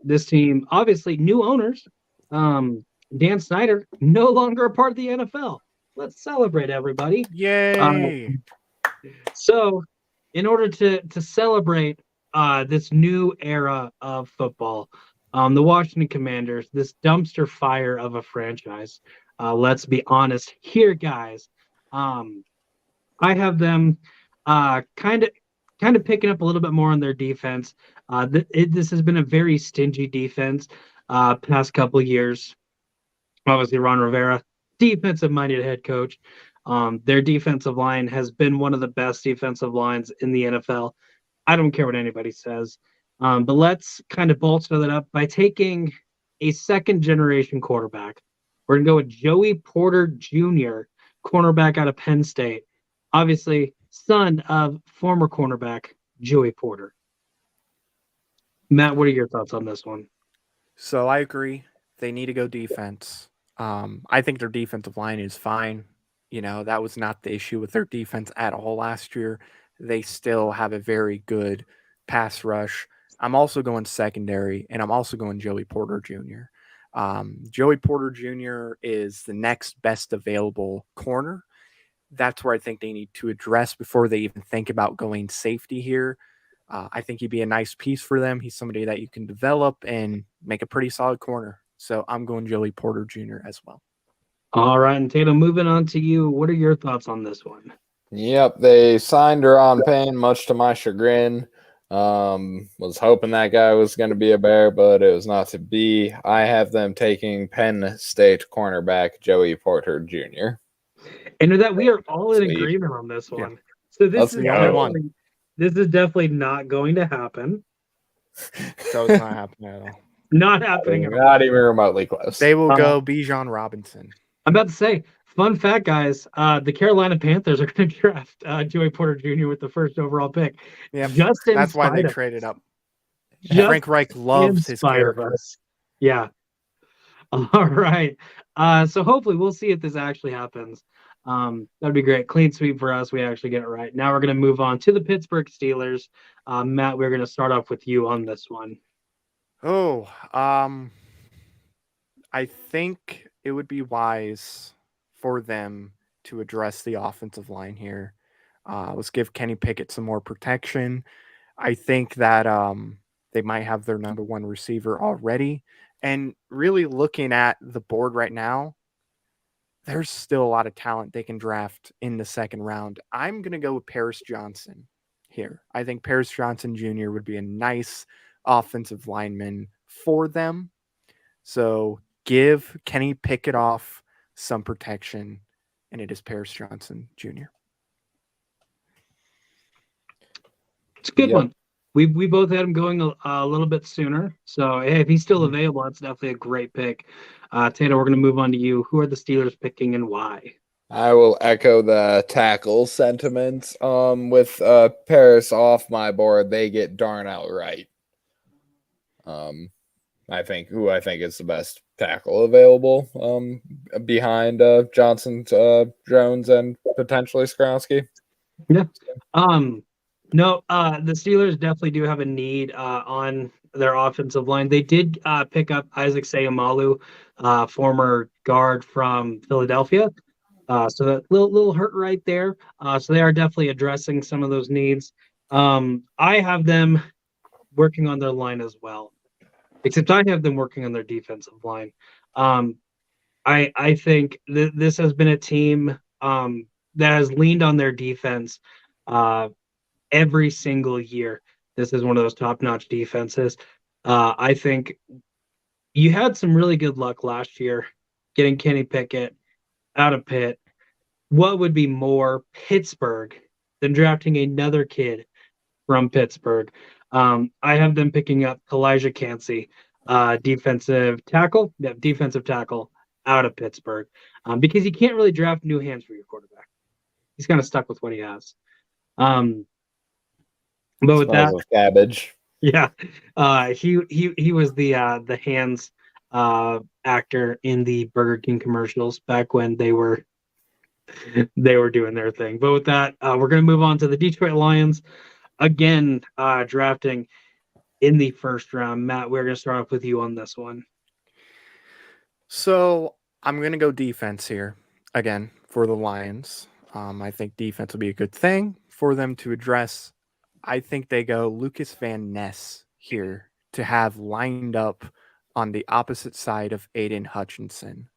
This team, obviously, new owners. Dan Snyder, no longer a part of the NFL. Let's celebrate, everybody. Yay! So, in order to celebrate this new era of football, the Washington Commanders, this dumpster fire of a franchise, let's be honest here, guys. I have them kind of picking up a little bit more on their defense. This has been a very stingy defense past couple years. Obviously, Ron Rivera, defensive-minded head coach. Their defensive line has been one of the best defensive lines in the NFL. I don't care what anybody says. But let's kind of bolster that up by taking a second-generation quarterback. We're going to go with Joey Porter Jr., cornerback out of Penn State. Obviously, son of former cornerback Joey Porter. Matt, what are your thoughts on this one? So I agree. They need to go defense. I think their defensive line is fine. That was not the issue with their defense at all last year. They still have a very good pass rush. I'm also going secondary, and I'm also going Joey Porter Jr. Joey Porter Jr. is the next best available corner. That's where I think they need to address before they even think about going safety here. I think he'd be a nice piece for them. He's somebody that you can develop and make a pretty solid corner. So I'm going Joey Porter Jr. as well. All right, and Tatum, moving on to you. What are your thoughts on this one? Yep, they signed Deron Payne, much to my chagrin. Was hoping that guy was going to be a Bear, but it was not to be. I have them taking Penn State cornerback Joey Porter Jr. And that we are all in Sweet. agreement on this one. Yeah. So this That's is the only one. This is definitely not going to happen. So it's not happening at all. Not happening at all. Not even remotely close. They will go Bijan Robinson. I'm about to say, fun fact, guys, the Carolina Panthers are going to draft Joey Porter Jr. with the first overall pick. Yeah, Just that's why they us. traded up. Just Frank Reich loves his character. us. Yeah. All right. So hopefully we'll see if this actually happens. That'd be great. Clean sweep for us. We actually get it right. Now we're going to move on to the Pittsburgh Steelers. Matt, we're going to start off with you on this one. Oh, I think it would be wise for them to address the offensive line here. Let's give Kenny Pickett some more protection. I think that they might have their number one receiver already. And really looking at the board right now, there's still a lot of talent they can draft in the second round. I'm going to go with Paris Johnson here. I think Paris Johnson Jr. would be a nice offensive lineman for them. So give Kenny Pickett off some protection, and it is Paris Johnson Jr. It's a good one. We both had him going a little bit sooner. So hey, if he's still available, that's definitely a great pick. Taylor, we're going to move on to you. Who are the Steelers picking and why? I will echo the tackle sentiments. With Paris off my board, they get Darnell Wright. I think is the best tackle available. Behind Johnson, Jones, and potentially Skronsky. Yeah. No, the Steelers definitely do have a need on their offensive line. They did pick up Isaac Seumalo, former guard from Philadelphia. So that little hurt right there. So they are definitely addressing some of those needs. I have them working on their line as well, except I have them working on their defensive line. I think this has been a team that has leaned on their defense every single year. This is one of those top-notch defenses. I think you had some really good luck last year getting Kenny Pickett out of Pitt. What would be more Pittsburgh than drafting another kid from Pittsburgh? I have them picking up Elijah Cansey, defensive tackle out of Pittsburgh, because you can't really draft new hands for your quarterback. He's kind of stuck with what he has. But with that, cabbage. Yeah, he was the hands actor in the Burger King commercials back when they were doing their thing. But with that, we're going to move on to the Detroit Lions again, drafting in the first round. Matt, we're going to start off with you on this one. So I'm going to go defense here again for the Lions. I think defense will be a good thing for them to address. I think they go Lucas Van Ness here to have lined up on the opposite side of Aiden Hutchinson.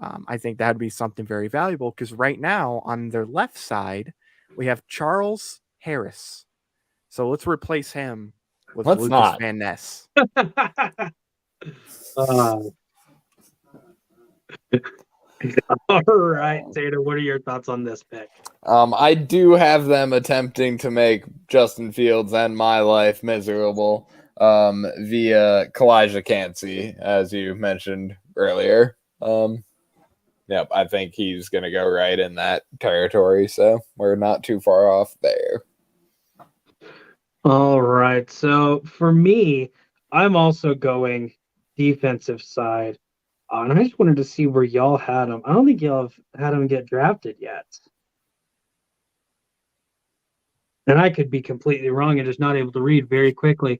I think that'd be something very valuable because right now on their left side, we have Charles Harris. So let's replace him with Let's Lucas not. Van Ness. uh, all right, Tater, what are your thoughts on this pick? I do have them attempting to make Justin Fields and my life miserable via Kalijah Cansey, as you mentioned earlier. Yep, I think he's going to go right in that territory, so we're not too far off there. All right, so for me, I'm also going defensive side. And I just wanted to see where y'all had him. I don't think y'all have had him get drafted yet. And I could be completely wrong and just not able to read very quickly.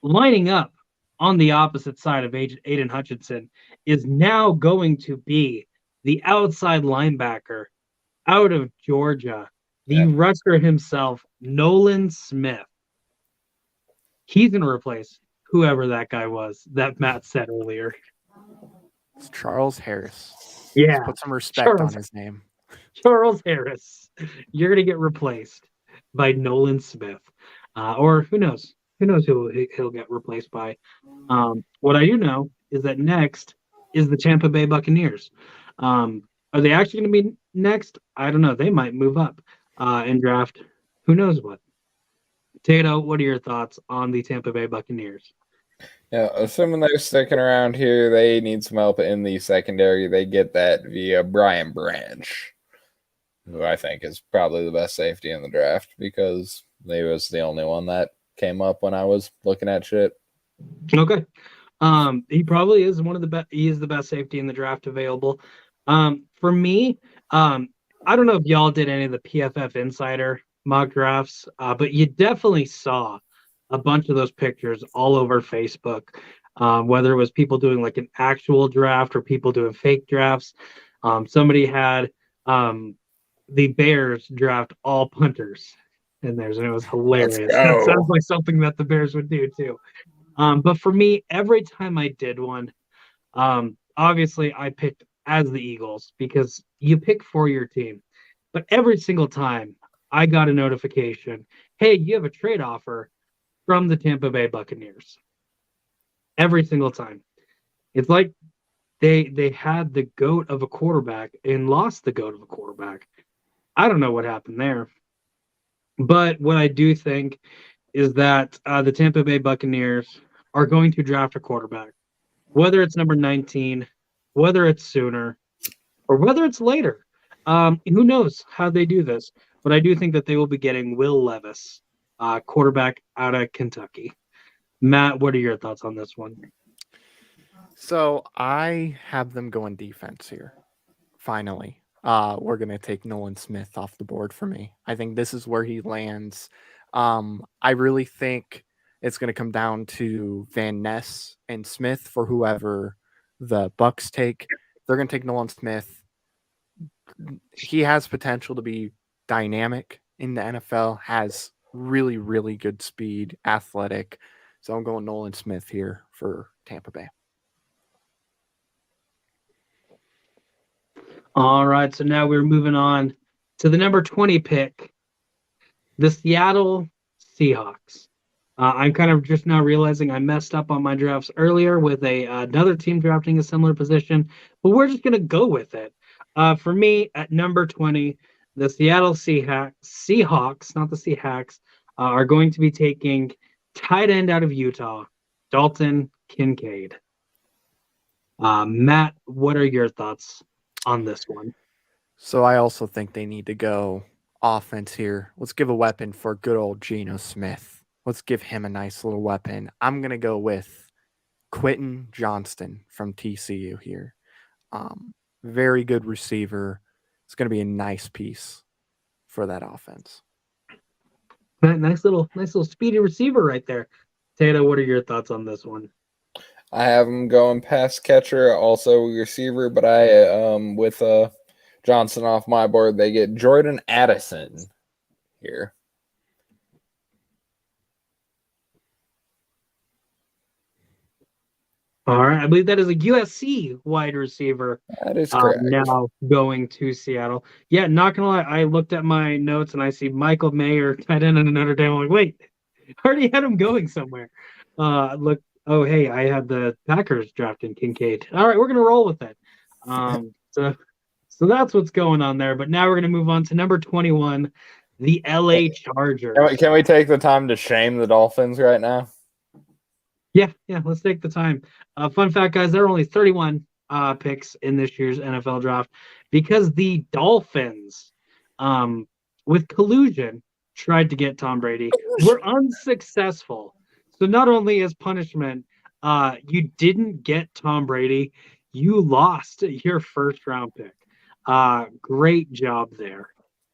Lining up on the opposite side of Aiden Hutchinson is now going to be the outside linebacker out of Georgia, the rusher himself, Nolan Smith. He's going to replace whoever that guy was that Matt said earlier. It's Charles Harris. Yeah. Let's put some respect on his name. Charles Harris. You're going to get replaced by Nolan Smith. Or who knows? Who knows who he'll get replaced by? What I do know is that next is the Tampa Bay Buccaneers. Are they actually going to be next? I don't know. They might move up and draft who knows what. Tato, what are your thoughts on the Tampa Bay Buccaneers? Yeah, assuming they're sticking around here, they need some help in the secondary. They get that via Brian Branch, who I think is probably the best safety in the draft because he was the only one that came up when I was looking at shit. Okay. He probably is one of the best. He is the best safety in the draft available. For me, I don't know if y'all did any of the PFF Insider mock drafts, but you definitely saw a bunch of those pictures all over Facebook. Whether it was people doing like an actual draft or people doing fake drafts. Somebody had the Bears draft all punters in theirs, and it was hilarious. That sounds like something that the Bears would do too. But for me, every time I did one, obviously I picked as the Eagles because you pick for your team. But every single time I got a notification, hey, you have a trade offer from the Tampa Bay Buccaneers. Every single time. It's like they had the goat of a quarterback and lost the goat of a quarterback. I don't know what happened there. But what I do think is that the Tampa Bay Buccaneers are going to draft a quarterback, whether it's number 19, whether it's sooner, or whether it's later. Who knows how they do this? But I do think that they will be getting Will Levis, quarterback out of Kentucky. Matt, what are your thoughts on this one? So I have them going defense here. Finally, we're going to take Nolan Smith off the board for me. I think this is where he lands. I really think it's going to come down to Van Ness and Smith for whoever the Bucks take. They're going to take Nolan Smith. He has potential to be dynamic in the NFL, has really, really good speed, athletic. So I'm going Nolan Smith here for Tampa Bay. All right, so now we're moving on to the number 20 pick, the Seattle Seahawks. I'm kind of just now realizing I messed up on my drafts earlier with another team drafting a similar position, but we're just going to go with it. For me, at number 20, the Seattle Seahawks, not the Seahawks, are going to be taking tight end out of Utah, Dalton Kincaid. Matt, what are your thoughts on this one? So I also think they need to go offense here. Let's give a weapon for good old Geno Smith. Let's give him a nice little weapon. I'm going to go with Quentin Johnston from TCU here. Very good receiver. It's going to be a nice piece for that offense. Nice little speedy receiver right there. Tato, what are your thoughts on this one? I have him going pass catcher, also receiver, but I with Johnson off my board, they get Jordan Addison here. All right, I believe that is a USC wide receiver. That is correct. Now going to Seattle. Yeah, not gonna lie, I looked at my notes and I see Michael Mayer tight end in Notre Dame. I'm like, wait, I already had him going somewhere. Look, oh hey, I had the Packers drafting Kincaid. All right, we're gonna roll with it. So that's what's going on there. But now we're gonna move on to number 21, the LA Chargers. Can we take the time to shame the Dolphins right now? Yeah, let's take the time. Fun fact, guys, there are only 31 picks in this year's NFL draft because the Dolphins, with collusion, tried to get Tom Brady. Were unsuccessful. So not only as punishment, you didn't get Tom Brady, you lost your first round pick. Great job there.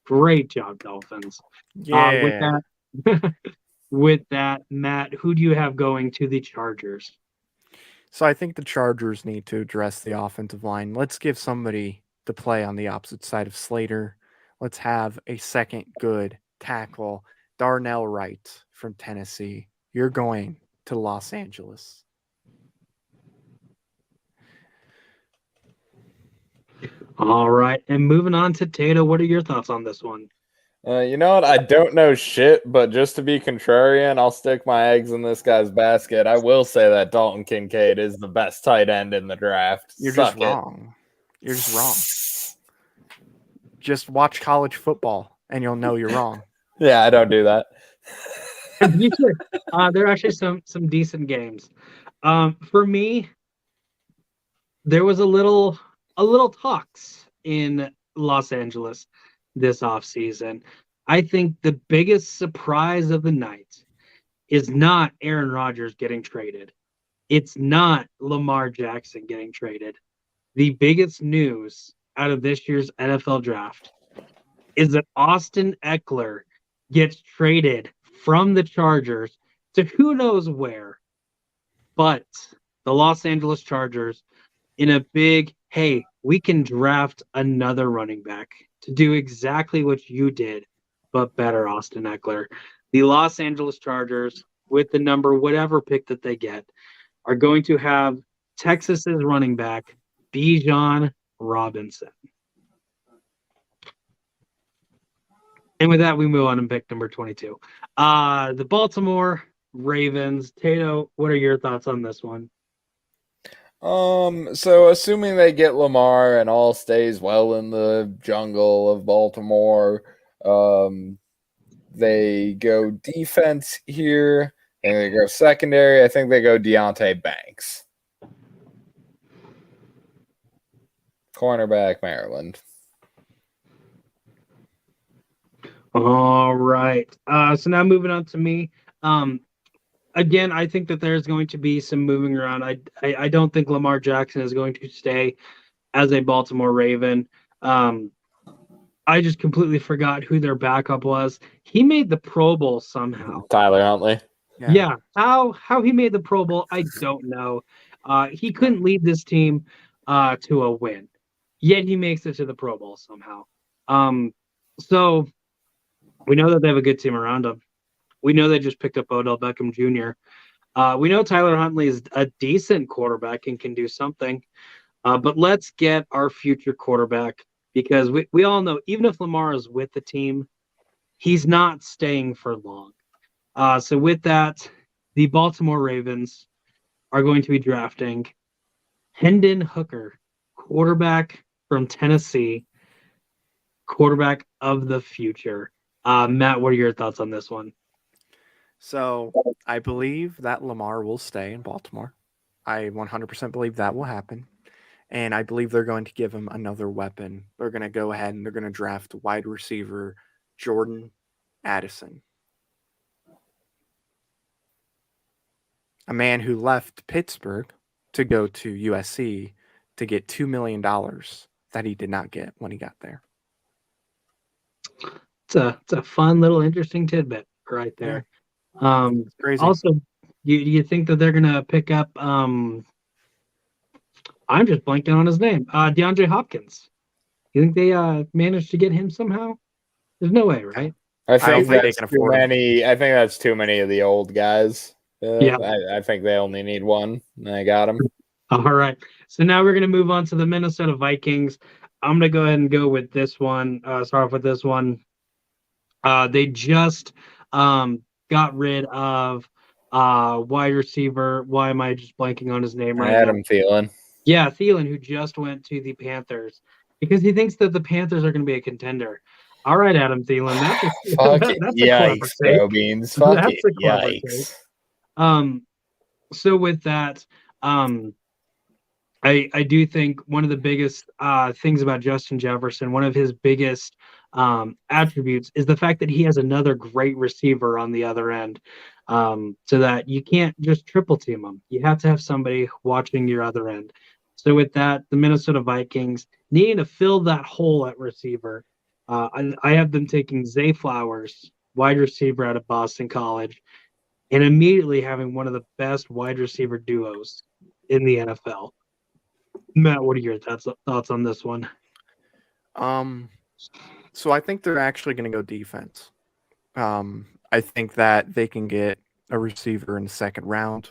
Great job, Dolphins. With Yeah. that. With that, Matt, who do you have going to the Chargers? So I think the Chargers need to address the offensive line. Let's give somebody to play on the opposite side of Slater. Let's have a second good tackle, Darnell Wright from Tennessee. You're going to Los Angeles. All right, and moving on to Tato, what are your thoughts on this one? You know what? I don't know shit, but just to be contrarian, I'll stick my eggs in this guy's basket. I will say that Dalton Kincaid is the best tight end in the draft. You're Suck just wrong. You're just wrong. Just watch college football and you'll know you're wrong. Yeah, I don't do that. You should. There are actually some decent games. For me, there was a little talks in Los Angeles this offseason. I think the biggest surprise of the night is not Aaron Rodgers getting traded. It's not Lamar Jackson getting traded. The biggest news out of this year's NFL draft is that Austin Eckler gets traded from the Chargers to who knows where. But the Los Angeles Chargers, in a big, hey, we can draft another running back to do exactly what you did, but better, Austin Eckler. The Los Angeles Chargers, with the number, whatever pick that they get, are going to have Texas's running back, Bijan Robinson. And with that, we move on and pick number 22. The Baltimore Ravens. Tato, what are your thoughts on this one? So assuming they get Lamar and all stays well in the jungle of Baltimore, they go defense here. I think they go secondary. I think they go Deontay Banks. Cornerback, Maryland. All right. So now moving on to me. Again, I think that there's going to be some moving around. I don't think Lamar Jackson is going to stay as a Baltimore Raven. I just completely forgot who their backup was. He made the Pro Bowl somehow. Tyler Huntley. Yeah. How he made the Pro Bowl, I don't know. He couldn't lead this team to a win, yet he makes it to the Pro Bowl somehow. So we know that they have a good team around them. We know they just picked up Odell Beckham Jr. We know Tyler Huntley is a decent quarterback and can do something. But let's get our future quarterback, because we all know even if Lamar is with the team, he's not staying for long. So with that, the Baltimore Ravens are going to be drafting Hendon Hooker, quarterback from Tennessee, quarterback of the future. Matt, what are your thoughts on this one? So I believe that Lamar will stay in Baltimore. I 100% believe that will happen. And I believe they're going to give him another weapon. They're going to go ahead and they're going to draft wide receiver Jordan Addison. A man who left Pittsburgh to go to USC to get $2 million that he did not get when he got there. It's a fun little interesting tidbit right there. It's crazy. Also, you think that they're gonna pick up I'm just blanking on his name. DeAndre Hopkins. You think they managed to get him somehow? There's no way, right? I don't think think they that's can too afford him. many. I think that's too many of the old guys. Yeah. I think they only need one. And I got him. All right. So now we're going to move on to the Minnesota Vikings. I'm going to go ahead and go with this one. Start off with this one. They just got rid of wide receiver. Why am I just blanking on his name right now? Adam Thielen. Yeah, Thielen, who just went to the Panthers because he thinks that the Panthers are going to be a contender. All right, Adam Thielen, Fuck it. that's a clever Yikes, bro take. beans. Fuck That's it. a clever take. Yikes. So with that, I do think one of the biggest things about Justin Jefferson, one of his biggest attributes, is the fact that he has another great receiver on the other end, so that you can't just triple team him. You have to have somebody watching your other end. So with that, the Minnesota Vikings needing to fill that hole at receiver, I have them taking Zay Flowers, wide receiver out of Boston College, and immediately having one of the best wide receiver duos in the NFL. Matt, what are your thoughts on this one? So I think they're actually going to go defense. I think that they can get a receiver in the second round.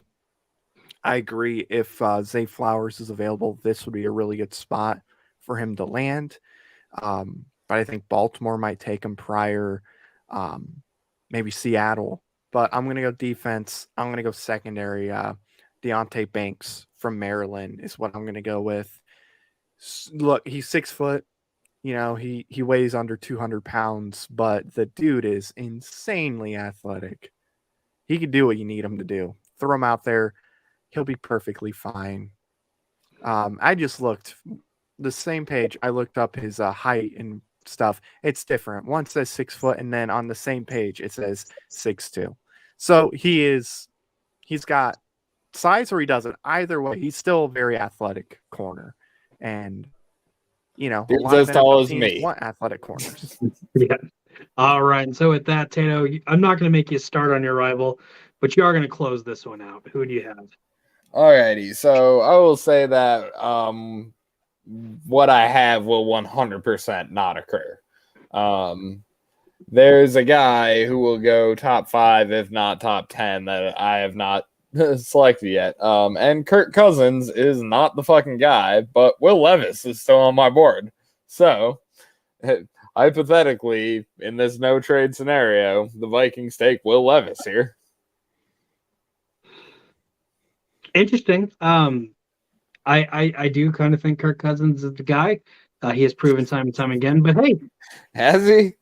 I agree. If Zay Flowers is available, this would be a really good spot for him to land. But I think Baltimore might take him prior, maybe Seattle. But I'm going to go defense. I'm going to go secondary. Deontay Banks from Maryland is what I'm going to go with. Look, he's 6 foot. You know, he weighs under 200 pounds, but the dude is insanely athletic. He can do what you need him to do. Throw him out there. He'll be perfectly fine. I just looked the same page. I looked up his height and stuff. It's different. One says 6 foot, and then on the same page it says 6'2". So he's got size or he doesn't. Either way, he's still a very athletic corner, and you know, a Dude's lot of as tall NFL as teams me. want athletic corners. Yeah. All right. And so with that, Tano, I'm not going to make you start on your rival, but you are going to close this one out. Who do you have? Alrighty, so I will say that what I have will 100% not occur. There's a guy who will go top 5, if not top 10, that I have not selected yet. And Kirk Cousins is not the fucking guy, but Will Levis is still on my board. So, hypothetically, in this no trade scenario, the Vikings take Will Levis here. Interesting. I do kind of think Kirk Cousins is the guy. He has proven time and time again. But hey, has he?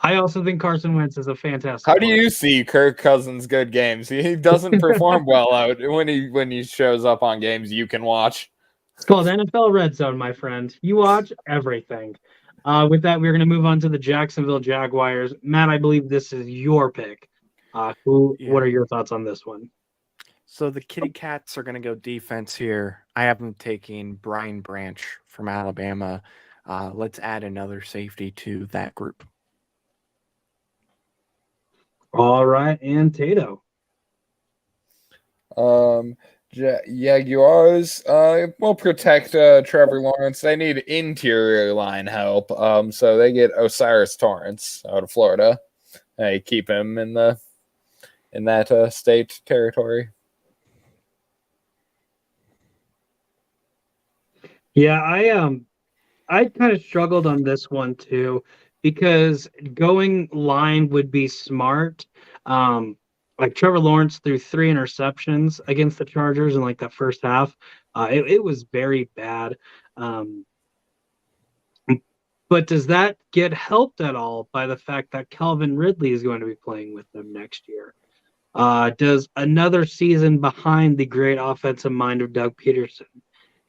I also think Carson Wentz is a fantastic. How do you see Kirk Cousins' good games? He doesn't perform well out when he shows up on games you can watch. It's called NFL Red Zone, my friend. You watch everything. With that, we're going to move on to the Jacksonville Jaguars. Matt, I believe this is your pick. What are your thoughts on this one? So the Kitty Cats are going to go defense here. I have them taking Brian Branch from Alabama. Let's add another safety to that group. All right, and Tato. Jaguars will protect Trevor Lawrence. They need interior line help. So they get Osiris Torrance out of Florida. They keep him in that state territory. Yeah, I kind of struggled on this one too because going line would be smart. Like Trevor Lawrence threw 3 interceptions against the Chargers in like the first half. It was very bad. But does that get helped at all by the fact that Calvin Ridley is going to be playing with them next year? Does another season behind the great offensive mind of Doug Peterson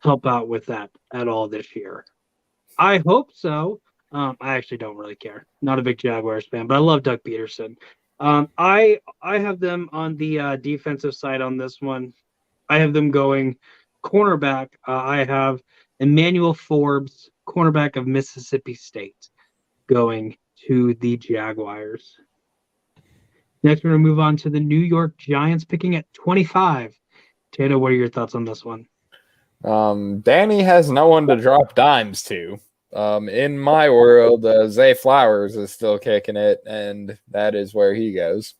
help out with that at all this year? I hope so. I actually don't really care. Not a big Jaguars fan, but I love Doug Peterson. I have them on the defensive side on this one. I have them going cornerback. I have Emmanuel Forbes, cornerback of Mississippi State, going to the Jaguars. Next, we're going to move on to the New York Giants, picking at 25. Tato, what are your thoughts on this one? Danny has no one to drop dimes to. In my world, Zay Flowers is still kicking it, and that is where he goes.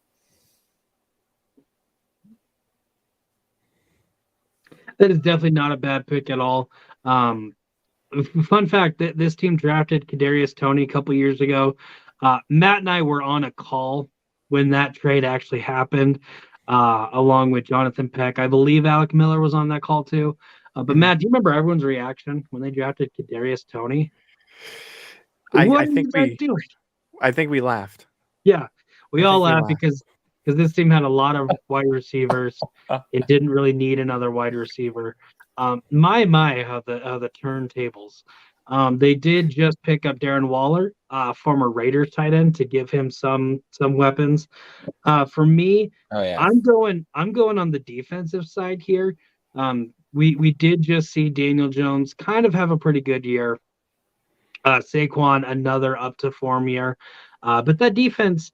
That is definitely not a bad pick at all. Fun fact that this team drafted Kadarius Toney a couple years ago. Matt and I were on a call when that trade actually happened, along with Jonathan Peck. I believe Alec Miller was on that call too. But Matt, do you remember everyone's reaction when they drafted Kadarius Toney? What are you guys doing? I think we laughed. Yeah, we I all think we laughed laughed. because this team had a lot of wide receivers. It didn't really need another wide receiver. My, how the turntables. They did just pick up Darren Waller, former Raiders tight end, to give him some weapons. For me, Oh yeah. I'm going on the defensive side here. We did just see Daniel Jones kind of have a pretty good year. Saquon another up to form year, but that defense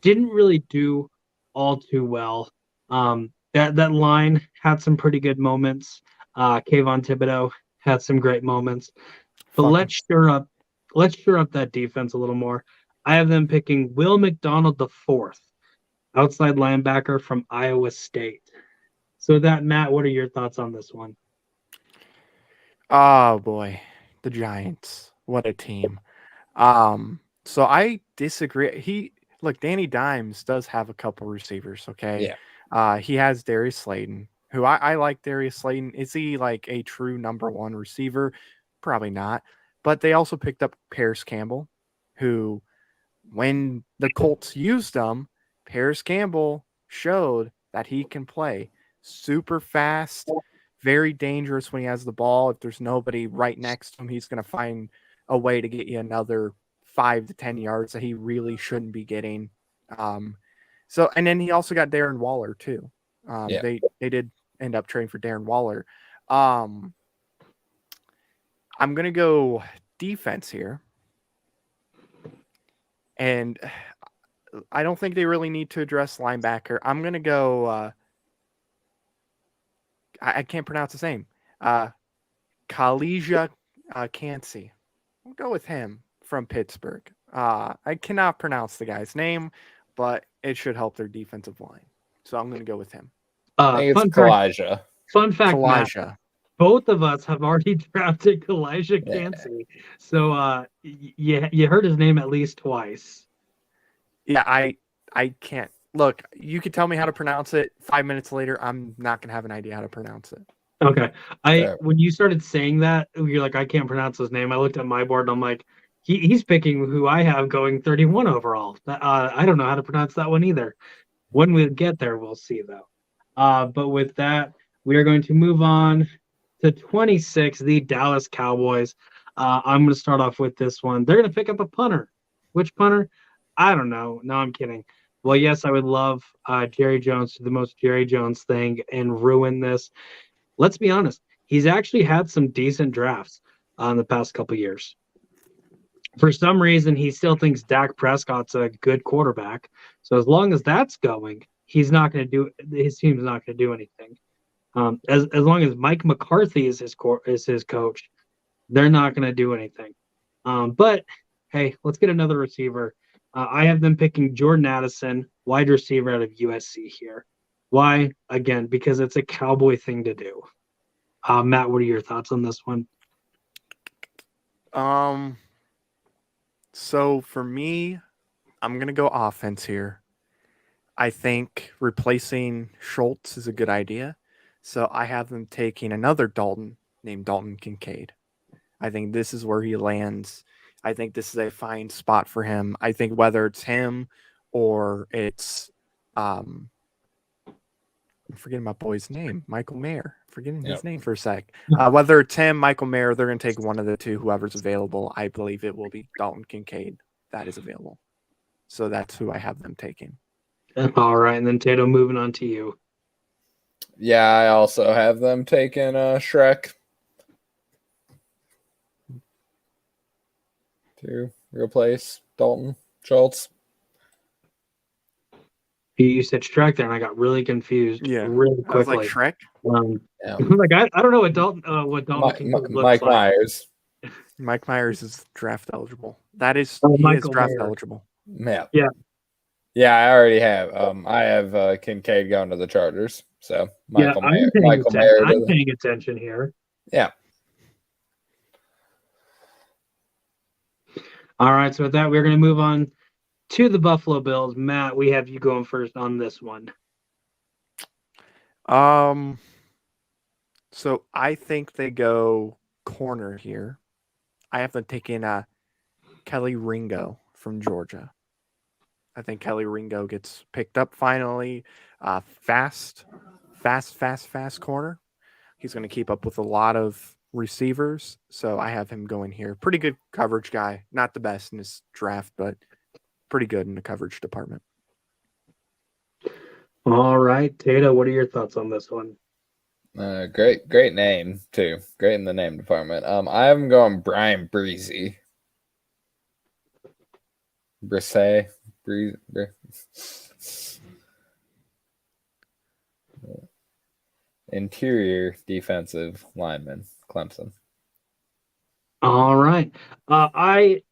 didn't really do all too well. That line had some pretty good moments. Kayvon Thibodeau had some great moments. But let's stir up that defense a little more. I have them picking Will McDonald the fourth, outside linebacker from Iowa State. So that Matt, what are your thoughts on this one? Oh boy, the Giants. What a team. So I disagree. Danny Dimes does have a couple receivers, okay? Yeah. He has Darius Slayton, who I like Darius Slayton. Is he like a true number one receiver? Probably not. But they also picked up Paris Campbell, who when the Colts used him, Paris Campbell showed that he can play. Super fast, very dangerous when he has the ball. If there's nobody right next to him, he's going to find a way to get you another 5 to 10 yards that he really shouldn't be getting. And then he also got Darren Waller too. Yeah. They did end up trading for Darren Waller. I'm going to go defense here. And I don't think they really need to address linebacker. I'm going to go I can't pronounce his name. Kalijah Cansey. We'll go with him from Pittsburgh. I cannot pronounce the guy's name, but it should help their defensive line. So I'm going to go with him. I think it's Kalijah. Fun fact, Matt, Kalijah. both of us have already drafted Kalijah Cansey. So you heard his name at least twice. Yeah, I can't. Look, you could tell me how to pronounce it. 5 minutes later, I'm not going to have an idea how to pronounce it. Okay. When you started saying that, you're like, I can't pronounce his name. I looked at my board and I'm like, he's picking who I have going 31 overall. I don't know how to pronounce that one either. When we get there, we'll see though. But with that, we are going to move on to 26, the Dallas Cowboys. I'm going to start off with this one. They're going to pick up a punter. Which punter? I don't know. No, I'm kidding. Well, yes, I would love Jerry Jones to do the most Jerry Jones thing and ruin this. Let's be honest. He's actually had some decent drafts in the past couple years. For some reason, he still thinks Dak Prescott's a good quarterback. So as long as that's going, he's not going to do. His team's not going to do anything. As long as Mike McCarthy is his coach, they're not going to do anything. But hey, let's get another receiver. I have them picking Jordan Addison, wide receiver out of USC here. Why? Again, because it's a Cowboy thing to do. Matt, what are your thoughts on this one? So for me, I'm going to go offense here. I think replacing Schultz is a good idea. So I have them taking another Dalton named Dalton Kincaid. I think this is where he lands. I think this is a fine spot for him. I think whether it's him or it's I'm forgetting my boy's name, Michael Mayer. Forgetting his name for a sec. Whether it's him, Michael Mayer, they're going to take one of the two, whoever's available. I believe it will be Dalton Kincaid that is available. So that's who I have them taking. All right, and then Tato, moving on to you. Yeah, I also have them taking Shrek to replace Dalton Schultz. You said Shrek there, and I got really confused. Really quickly. I was like Shrek. Like I don't know what Dalton looks Mike like. Myers. Mike Myers is draft eligible. He is draft eligible. Yeah. I already have. I have Kincaid going to the Chargers. So Yeah, Michael Mayer. I'm paying attention here. Yeah. All right, so with that, we're going to move on to the Buffalo Bills. Matt, we have you going first on this one. So I think they go corner here. I have them taking Kelly Ringo from Georgia. I think Kelly Ringo gets picked up finally. Fast corner. He's going to keep up with a lot of receivers. So I have him going here. Pretty good coverage guy. Not the best in his draft, but pretty good in the coverage department. All right, Tato, what are your thoughts on this one? Great name too. Great in the name department. I have him going Brian Breezy. Brise. Interior defensive lineman, Clemson. All right. Let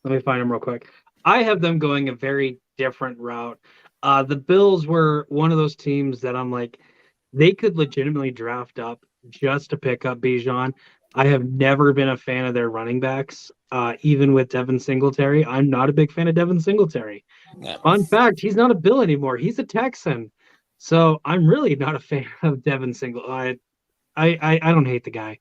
me find them real quick. I have them going a very different route. The Bills were one of those teams that I'm like, they could legitimately draft up just to pick up Bijan. I have never been a fan of their running backs, even with Devin Singletary. I'm not a big fan of Devin Singletary. No. Fun fact, he's not a Bill anymore. He's a Texan. So I'm really not a fan of Devin Singletary. I don't hate the guy.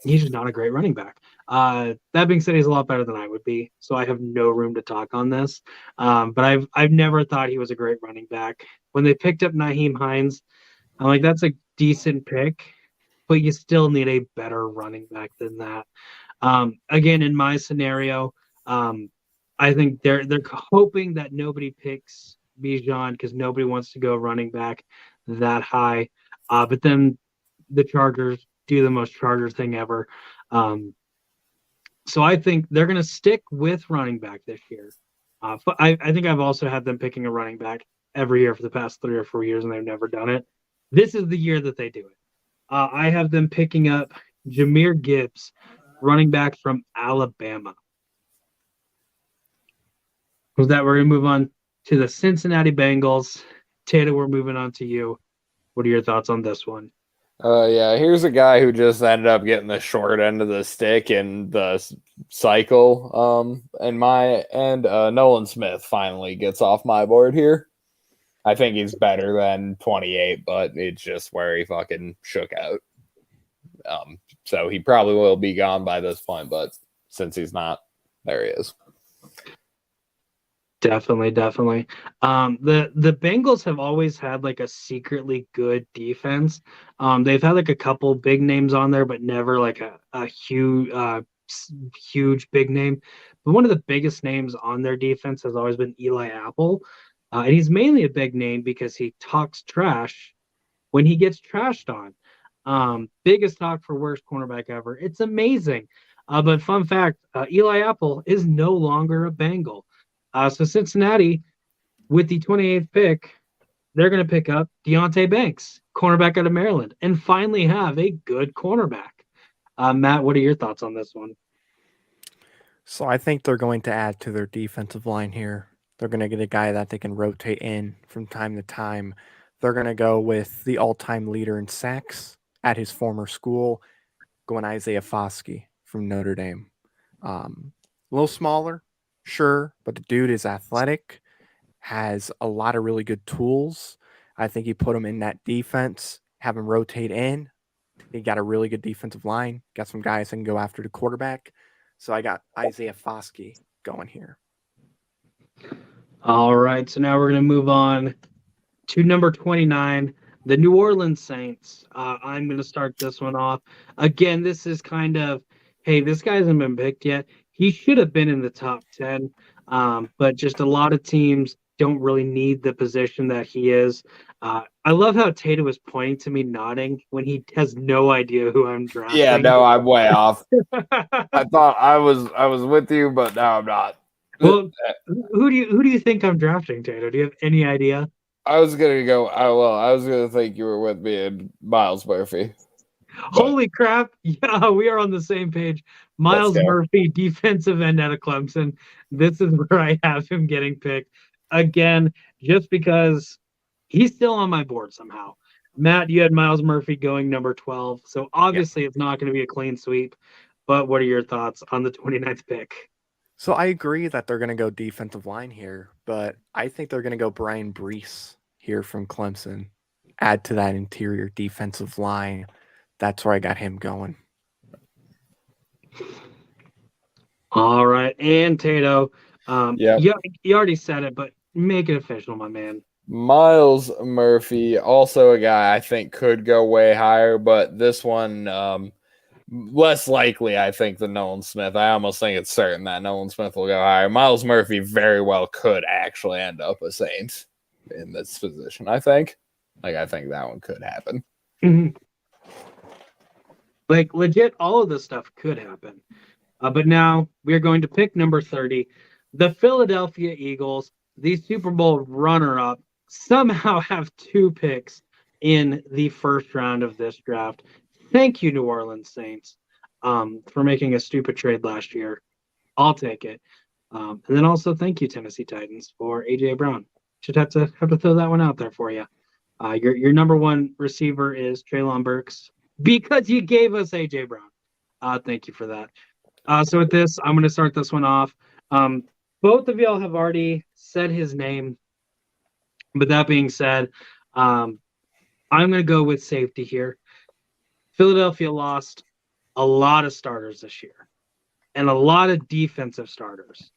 He's just not a great running back. That being said, he's a lot better than I would be, so I have no room to talk on this. But I've never thought he was a great running back. When they picked up Naheem Hines, I'm like, that's a decent pick, but you still need a better running back than that. Again, in my scenario, I think they're hoping that nobody picks Bijan because nobody wants to go running back that high. But then the Chargers do the most Chargers thing ever. So I think they're going to stick with running back this year. But I think I've also had them picking a running back every year for the past 3 or 4 years, and they've never done it. This is the year that they do it. I have them picking up Jahmyr Gibbs, running back from Alabama. With that, we're going to move on to the Cincinnati Bengals. Taylor, we're moving on to you. What are your thoughts on this one? Yeah, here's a guy who just ended up getting the short end of the stick in the cycle. And Nolan Smith finally gets off my board here. I think he's better than 28, but it's just where he fucking shook out. So he probably will be gone by this point, but since he's not, there he is. Definitely. The Bengals have always had like a secretly good defense. They've had like a couple big names on there, but never like a huge big name. But one of the biggest names on their defense has always been Eli Apple. And he's mainly a big name because he talks trash when he gets trashed on. Biggest talk for worst cornerback ever. It's amazing. But fun fact, Eli Apple is no longer a Bengal. So Cincinnati, with the 28th pick, they're going to pick up Deontay Banks, cornerback out of Maryland, and finally have a good cornerback. Matt, what are your thoughts on this one? So I think they're going to add to their defensive line here. They're going to get a guy that they can rotate in from time to time. They're going to go with the all-time leader in sacks at his former school, going Isaiah Foskey from Notre Dame. A little smaller, sure, but the dude is athletic, has a lot of really good tools. I think you put him in that defense, have him rotate in. He got a really good defensive line, got some guys that can go after the quarterback. So I got Isaiah Foskey going here. All right, so now we're going to move on to number 29, the New Orleans Saints. I'm going to start this one off. Again, this is kind of, hey, this guy hasn't been picked yet. He should have been in the top 10, but just a lot of teams don't really need the position that he is. I love how Tatum was pointing to me nodding when he has no idea who I'm drafting. Yeah, no, I'm way off. I thought I was with you, but now I'm not. Well, who do you think I'm drafting, Tato? Do you have any idea? I was gonna think you were with me and Miles Murphy. Holy crap! Yeah, we are on the same page. Miles Murphy, defensive end out of Clemson. This is where I have him getting picked again, just because He's still on my board somehow. Matt, you had Miles Murphy going number 12. So obviously it's not going to be a clean sweep. But what are your thoughts on the 29th pick? So I agree that they're going to go defensive line here, but I think they're going to go Brian Brees here from Clemson. Add to that interior defensive line. That's where I got him going. All right. And Tato, Yeah. you already said it, but make it official, my man. Miles Murphy, also a guy I think could go way higher, but this one less likely, I think, than Nolan Smith. I almost think it's certain that Nolan Smith will go higher. Miles Murphy very well could actually end up a Saint in this position, I think. I think that one could happen. Mm-hmm. Like, legit, all of this stuff could happen. But now we're going to pick number 30. The Philadelphia Eagles, the Super Bowl runner-up, somehow have 2 picks in the first round of this draft. Thank you, New Orleans Saints, for making a stupid trade last year. I'll take it. And then also thank you, Tennessee Titans, for A.J. Brown. Should have to throw that one out there for you. Your number 1 receiver is Treylon Burks because you gave us A.J. Brown. Thank you for that. So with this, I'm going to start this one off. Both of y'all have already said his name. But that being said, I'm going to go with safety here. Philadelphia lost a lot of starters this year and a lot of defensive starters.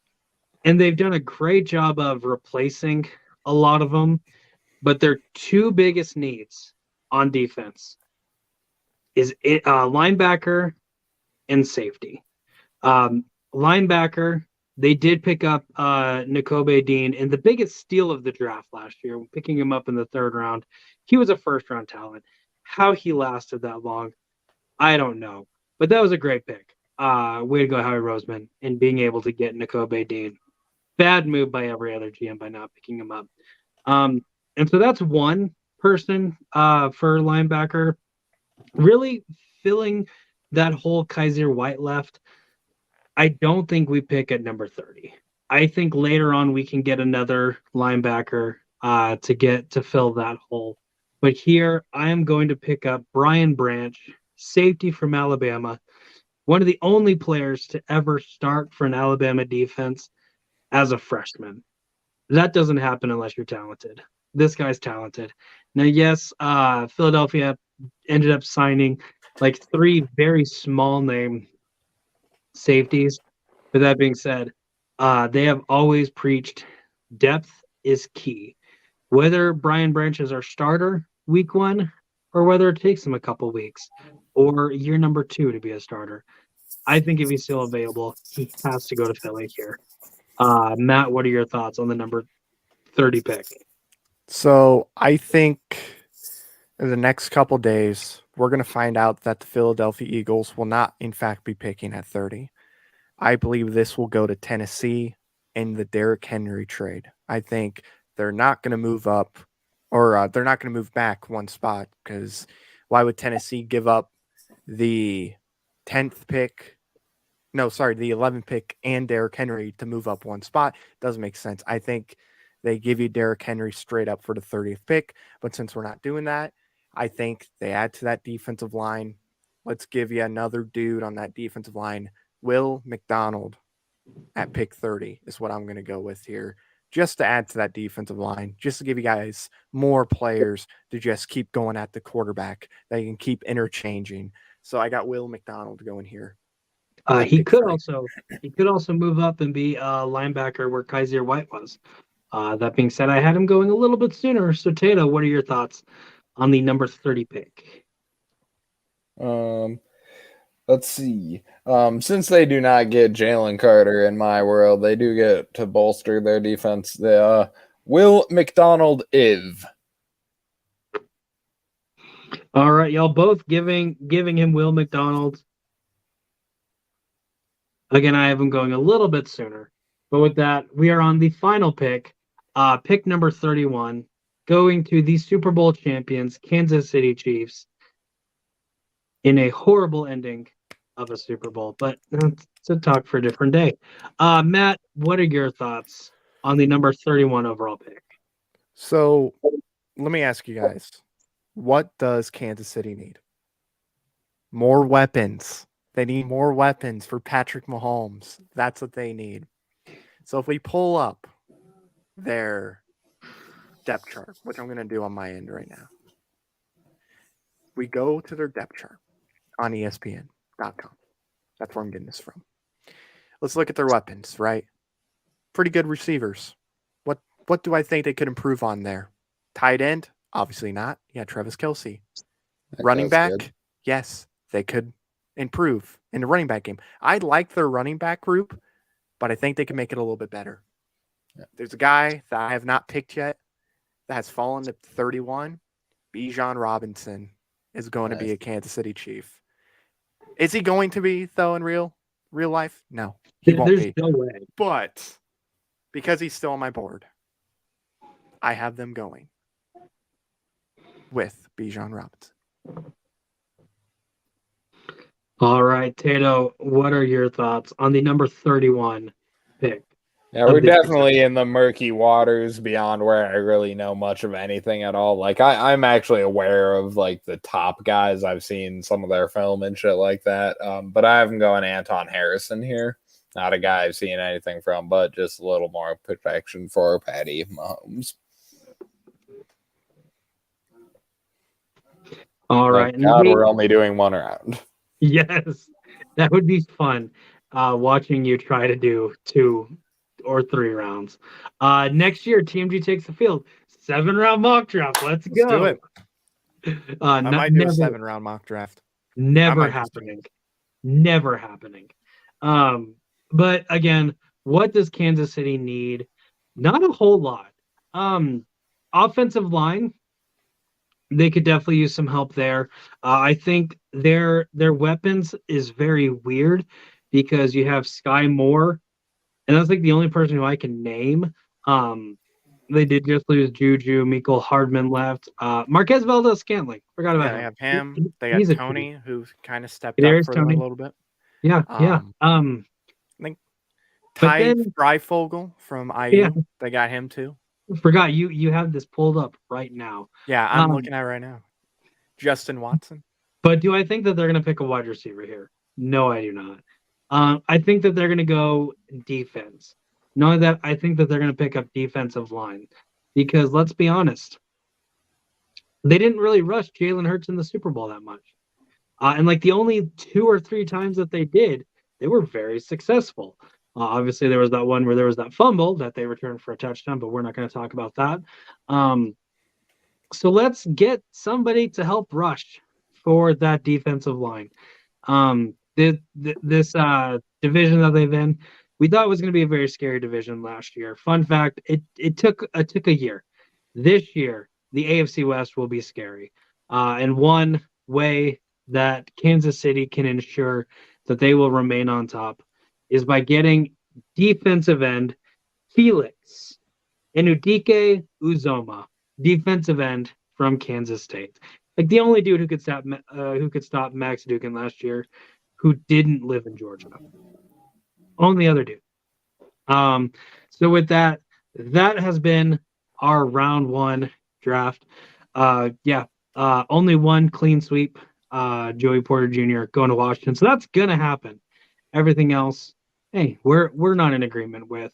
And they've done a great job of replacing a lot of them. But their 2 biggest needs on defense is linebacker and safety. Linebacker, they did pick up Nakobe Dean in the biggest steal of the draft last year, picking him up in the 3rd round. He was a first-round talent. How he lasted that long, I don't know. But that was a great pick. Way to go, Howie Roseman, in being able to get Nakobe Dean. Bad move by every other GM by not picking him up. And so that's one person for linebacker. Really filling that hole Kaiser White left. I don't think we pick at number 30. I think later on we can get another linebacker to fill that hole. But here I am going to pick up Brian Branch, safety from Alabama, one of the only players to ever start for an Alabama defense as a freshman. That doesn't happen unless you're talented. This guy's talented. Now, yes, Philadelphia ended up signing like 3 very small name safeties. But that being said, they have always preached depth is key. Whether Brian Branch is our starter week 1 or whether it takes him a couple weeks or year number 2 to be a starter, I think if he's still available, he has to go to Philly here. Matt, what are your thoughts on the number 30 pick? So I think in the next couple days, we're going to find out that the Philadelphia Eagles will not, in fact, be picking at 30. I believe this will go to Tennessee in the Derrick Henry trade. I think they're not going to move up or they're not going to move back 1 spot because why would Tennessee give up the 10th pick? No, sorry, the 11th pick and Derrick Henry to move up 1 spot. Doesn't make sense. I think they give you Derrick Henry straight up for the 30th pick. But since we're not doing that, I think they add to that defensive line. Let's give you another dude on that defensive line. Will McDonald at pick 30 is what I'm going to go with here. Just to add to that defensive line, just to give you guys more players to just keep going at the quarterback that you can keep interchanging. So I got Will McDonald going here. He could also move up and be a linebacker where Kaiser White was. That being said, I had him going a little bit sooner. So Tato, what are your thoughts on the number 30 pick? Let's see. Since they do not get Jalen Carter in my world, they do get to bolster their defense. Will McDonald Iv. All right, y'all both giving him Will McDonald. Again, I have him going a little bit sooner. But with that, we are on the final pick. Pick number 31, going to the Super Bowl champions, Kansas City Chiefs, in a horrible ending of a Super Bowl. But it's a talk for a different day. Matt, what are your thoughts on the number 31 overall pick? So let me ask you guys, what does Kansas City need? More weapons. They need more weapons for Patrick Mahomes. That's what they need. So if we pull up their depth chart, which I'm going to do on my end right now, we go to their depth chart on ESPN.com. That's where I'm getting this from. Let's look at their weapons, right? Pretty good receivers. What do I think they could improve on there? Tight end? Obviously not. Yeah, Travis Kelce. Running back? Good. Yes, they could improve in the running back game. I like their running back group, but I think they can make it a little bit better. Yeah. There's a guy that I have not picked yet that has fallen to 31. Bijan Robinson is going to be a Kansas City Chief. Is he going to be, though, in real life? No, he won't There's be. no way. But because he's still on my board, I have them going with Bijan Robinson. All right, Tato, what are your thoughts on the number 31 pick? Yeah, we're definitely in the murky waters beyond where I really know much of anything at all. Like I'm actually aware of like the top guys. I've seen some of their film and shit like that. But I haven't gone Anton Harrison here. Not a guy I've seen anything from, but just a little more protection for Patty Mahomes. All right. Thank God, we're only doing one round. Yes, that would be fun. Watching you try to do 2 or 3 rounds. Next year, TMG takes the field. 7-round mock draft. Let's go. Do it. I might do a 7-round mock draft. Never happening. Never happening. But again, what does Kansas City need? Not a whole lot. Offensive line, they could definitely use some help there. I think their weapons is very weird because you have Sky Moore, and that's like the only person who I can name. They did just lose Juju. Mecole Hardman left. Marquez Valdez-Scantling. Forgot about him. They have him. They got Tony, who kind of stepped up for them a little bit. Yeah, yeah. I think Ty Freifogel from IU. Yeah. They got him too. Forgot you have this pulled up right now. Yeah, I'm looking at it right now. Justin Watson. But do I think that they're going to pick a wide receiver here? No, I do not. I think that they're going to go defense. Not only that, I think that they're going to pick up defensive line because let's be honest, they didn't really rush Jalen Hurts in the Super Bowl that much. And like the only 2 or 3 times that they did, they were very successful. Obviously, there was that one where there was that fumble that they returned for a touchdown, but we're not going to talk about that. So let's get somebody to help rush for that defensive line. This division that they've in, we thought it was going to be a very scary division last year. Fun fact, it took a year. This year, the AFC West will be scary. And one way that Kansas City can ensure that they will remain on top is by getting defensive end Felix Enudike Uzoma, defensive end from Kansas State. Like the only dude who could stop Max Dugan last year, who didn't live in Georgia. Only other dude. So with that has been our round 1 draft. Only one clean sweep. Joey Porter Jr. going to Washington. So that's gonna happen. Everything else, hey, we're not in agreement with.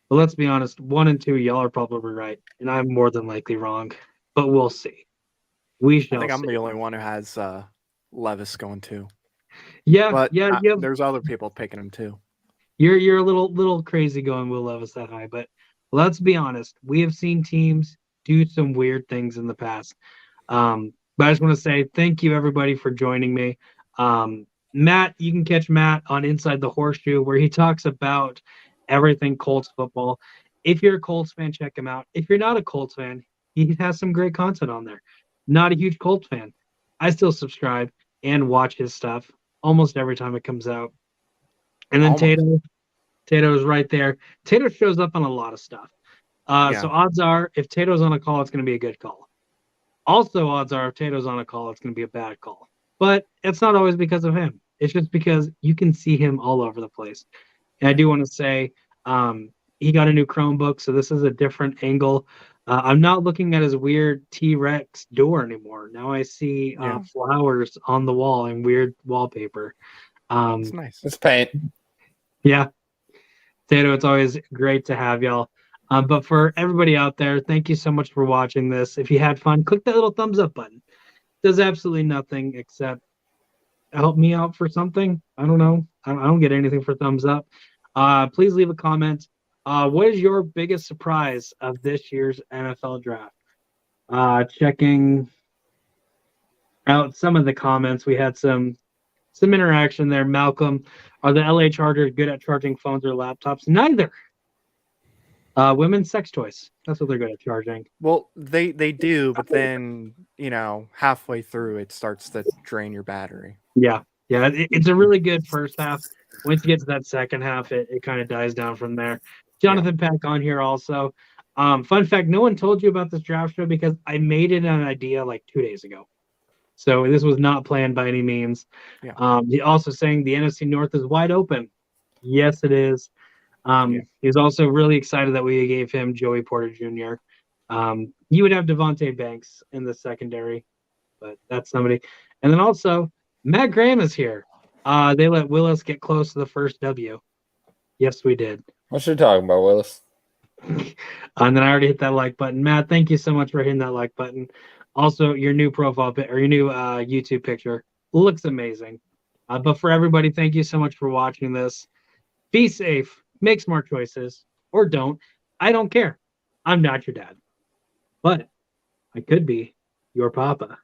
But let's be honest, 1 and 2, y'all are probably right, and I'm more than likely wrong. But we'll see. We shall. I think I'm the only one who has Levis going too. Yeah, but yeah. There's other people picking him too. You're a little crazy going Will Levis that high, but let's be honest. We have seen teams do some weird things in the past. But I just want to say thank you everybody for joining me. Matt, you can catch Matt on Inside the Horseshoe where he talks about everything Colts football. If you're a Colts fan, check him out. If you're not a Colts fan, he has some great content on there. Not a huge Colts fan. I still subscribe and watch his stuff almost every time it comes out. And then Tato is right there. Tato shows up on a lot of stuff. So odds are if Tato's on a call, it's going to be a good call. Also, odds are if Tato's on a call, it's going to be a bad call. But it's not always because of him. It's just because you can see him all over the place. And I do want to say he got a new Chromebook, so this is a different angle I'm not looking at his weird T-Rex door anymore. Now I see Yeah. flowers on the wall and weird wallpaper. It's nice. It's paint. Yeah, Tato, it's always great to have y'all. But for everybody out there, thank you so much for watching this. If you had fun, click that little thumbs up button. It does absolutely nothing except help me out for something. I don't know. I don't get anything for thumbs up. Please leave a comment. What is your biggest surprise of this year's NFL draft? Checking out some of the comments, we had some interaction there. Malcolm, are the LA Chargers good at charging phones or laptops? Neither. Women's sex toys. That's what they're good at charging. Well, they do, but then halfway through it starts to drain your battery. Yeah, it's a really good first half. Once you get to that second half, it kind of dies down from there. Jonathan Pack on here also. Fun fact: no one told you about this draft show because I made it an idea like 2 days ago. So this was not planned by any means. Yeah. He also saying the NFC North is wide open. Yes, it is. He's also really excited that we gave him Joey Porter Jr. You would have Devontae Banks in the secondary, but that's somebody. And then also Matt Graham is here. They let Willis get close to the first W. Yes, we did. What you talking about, Willis? And then I already hit that like button. Matt, thank you so much for hitting that like button. Also, your new profile or your new YouTube picture looks amazing. But for everybody, thank you so much for watching this. Be safe, make smart choices, or don't. I don't care. I'm not your dad, but I could be your papa.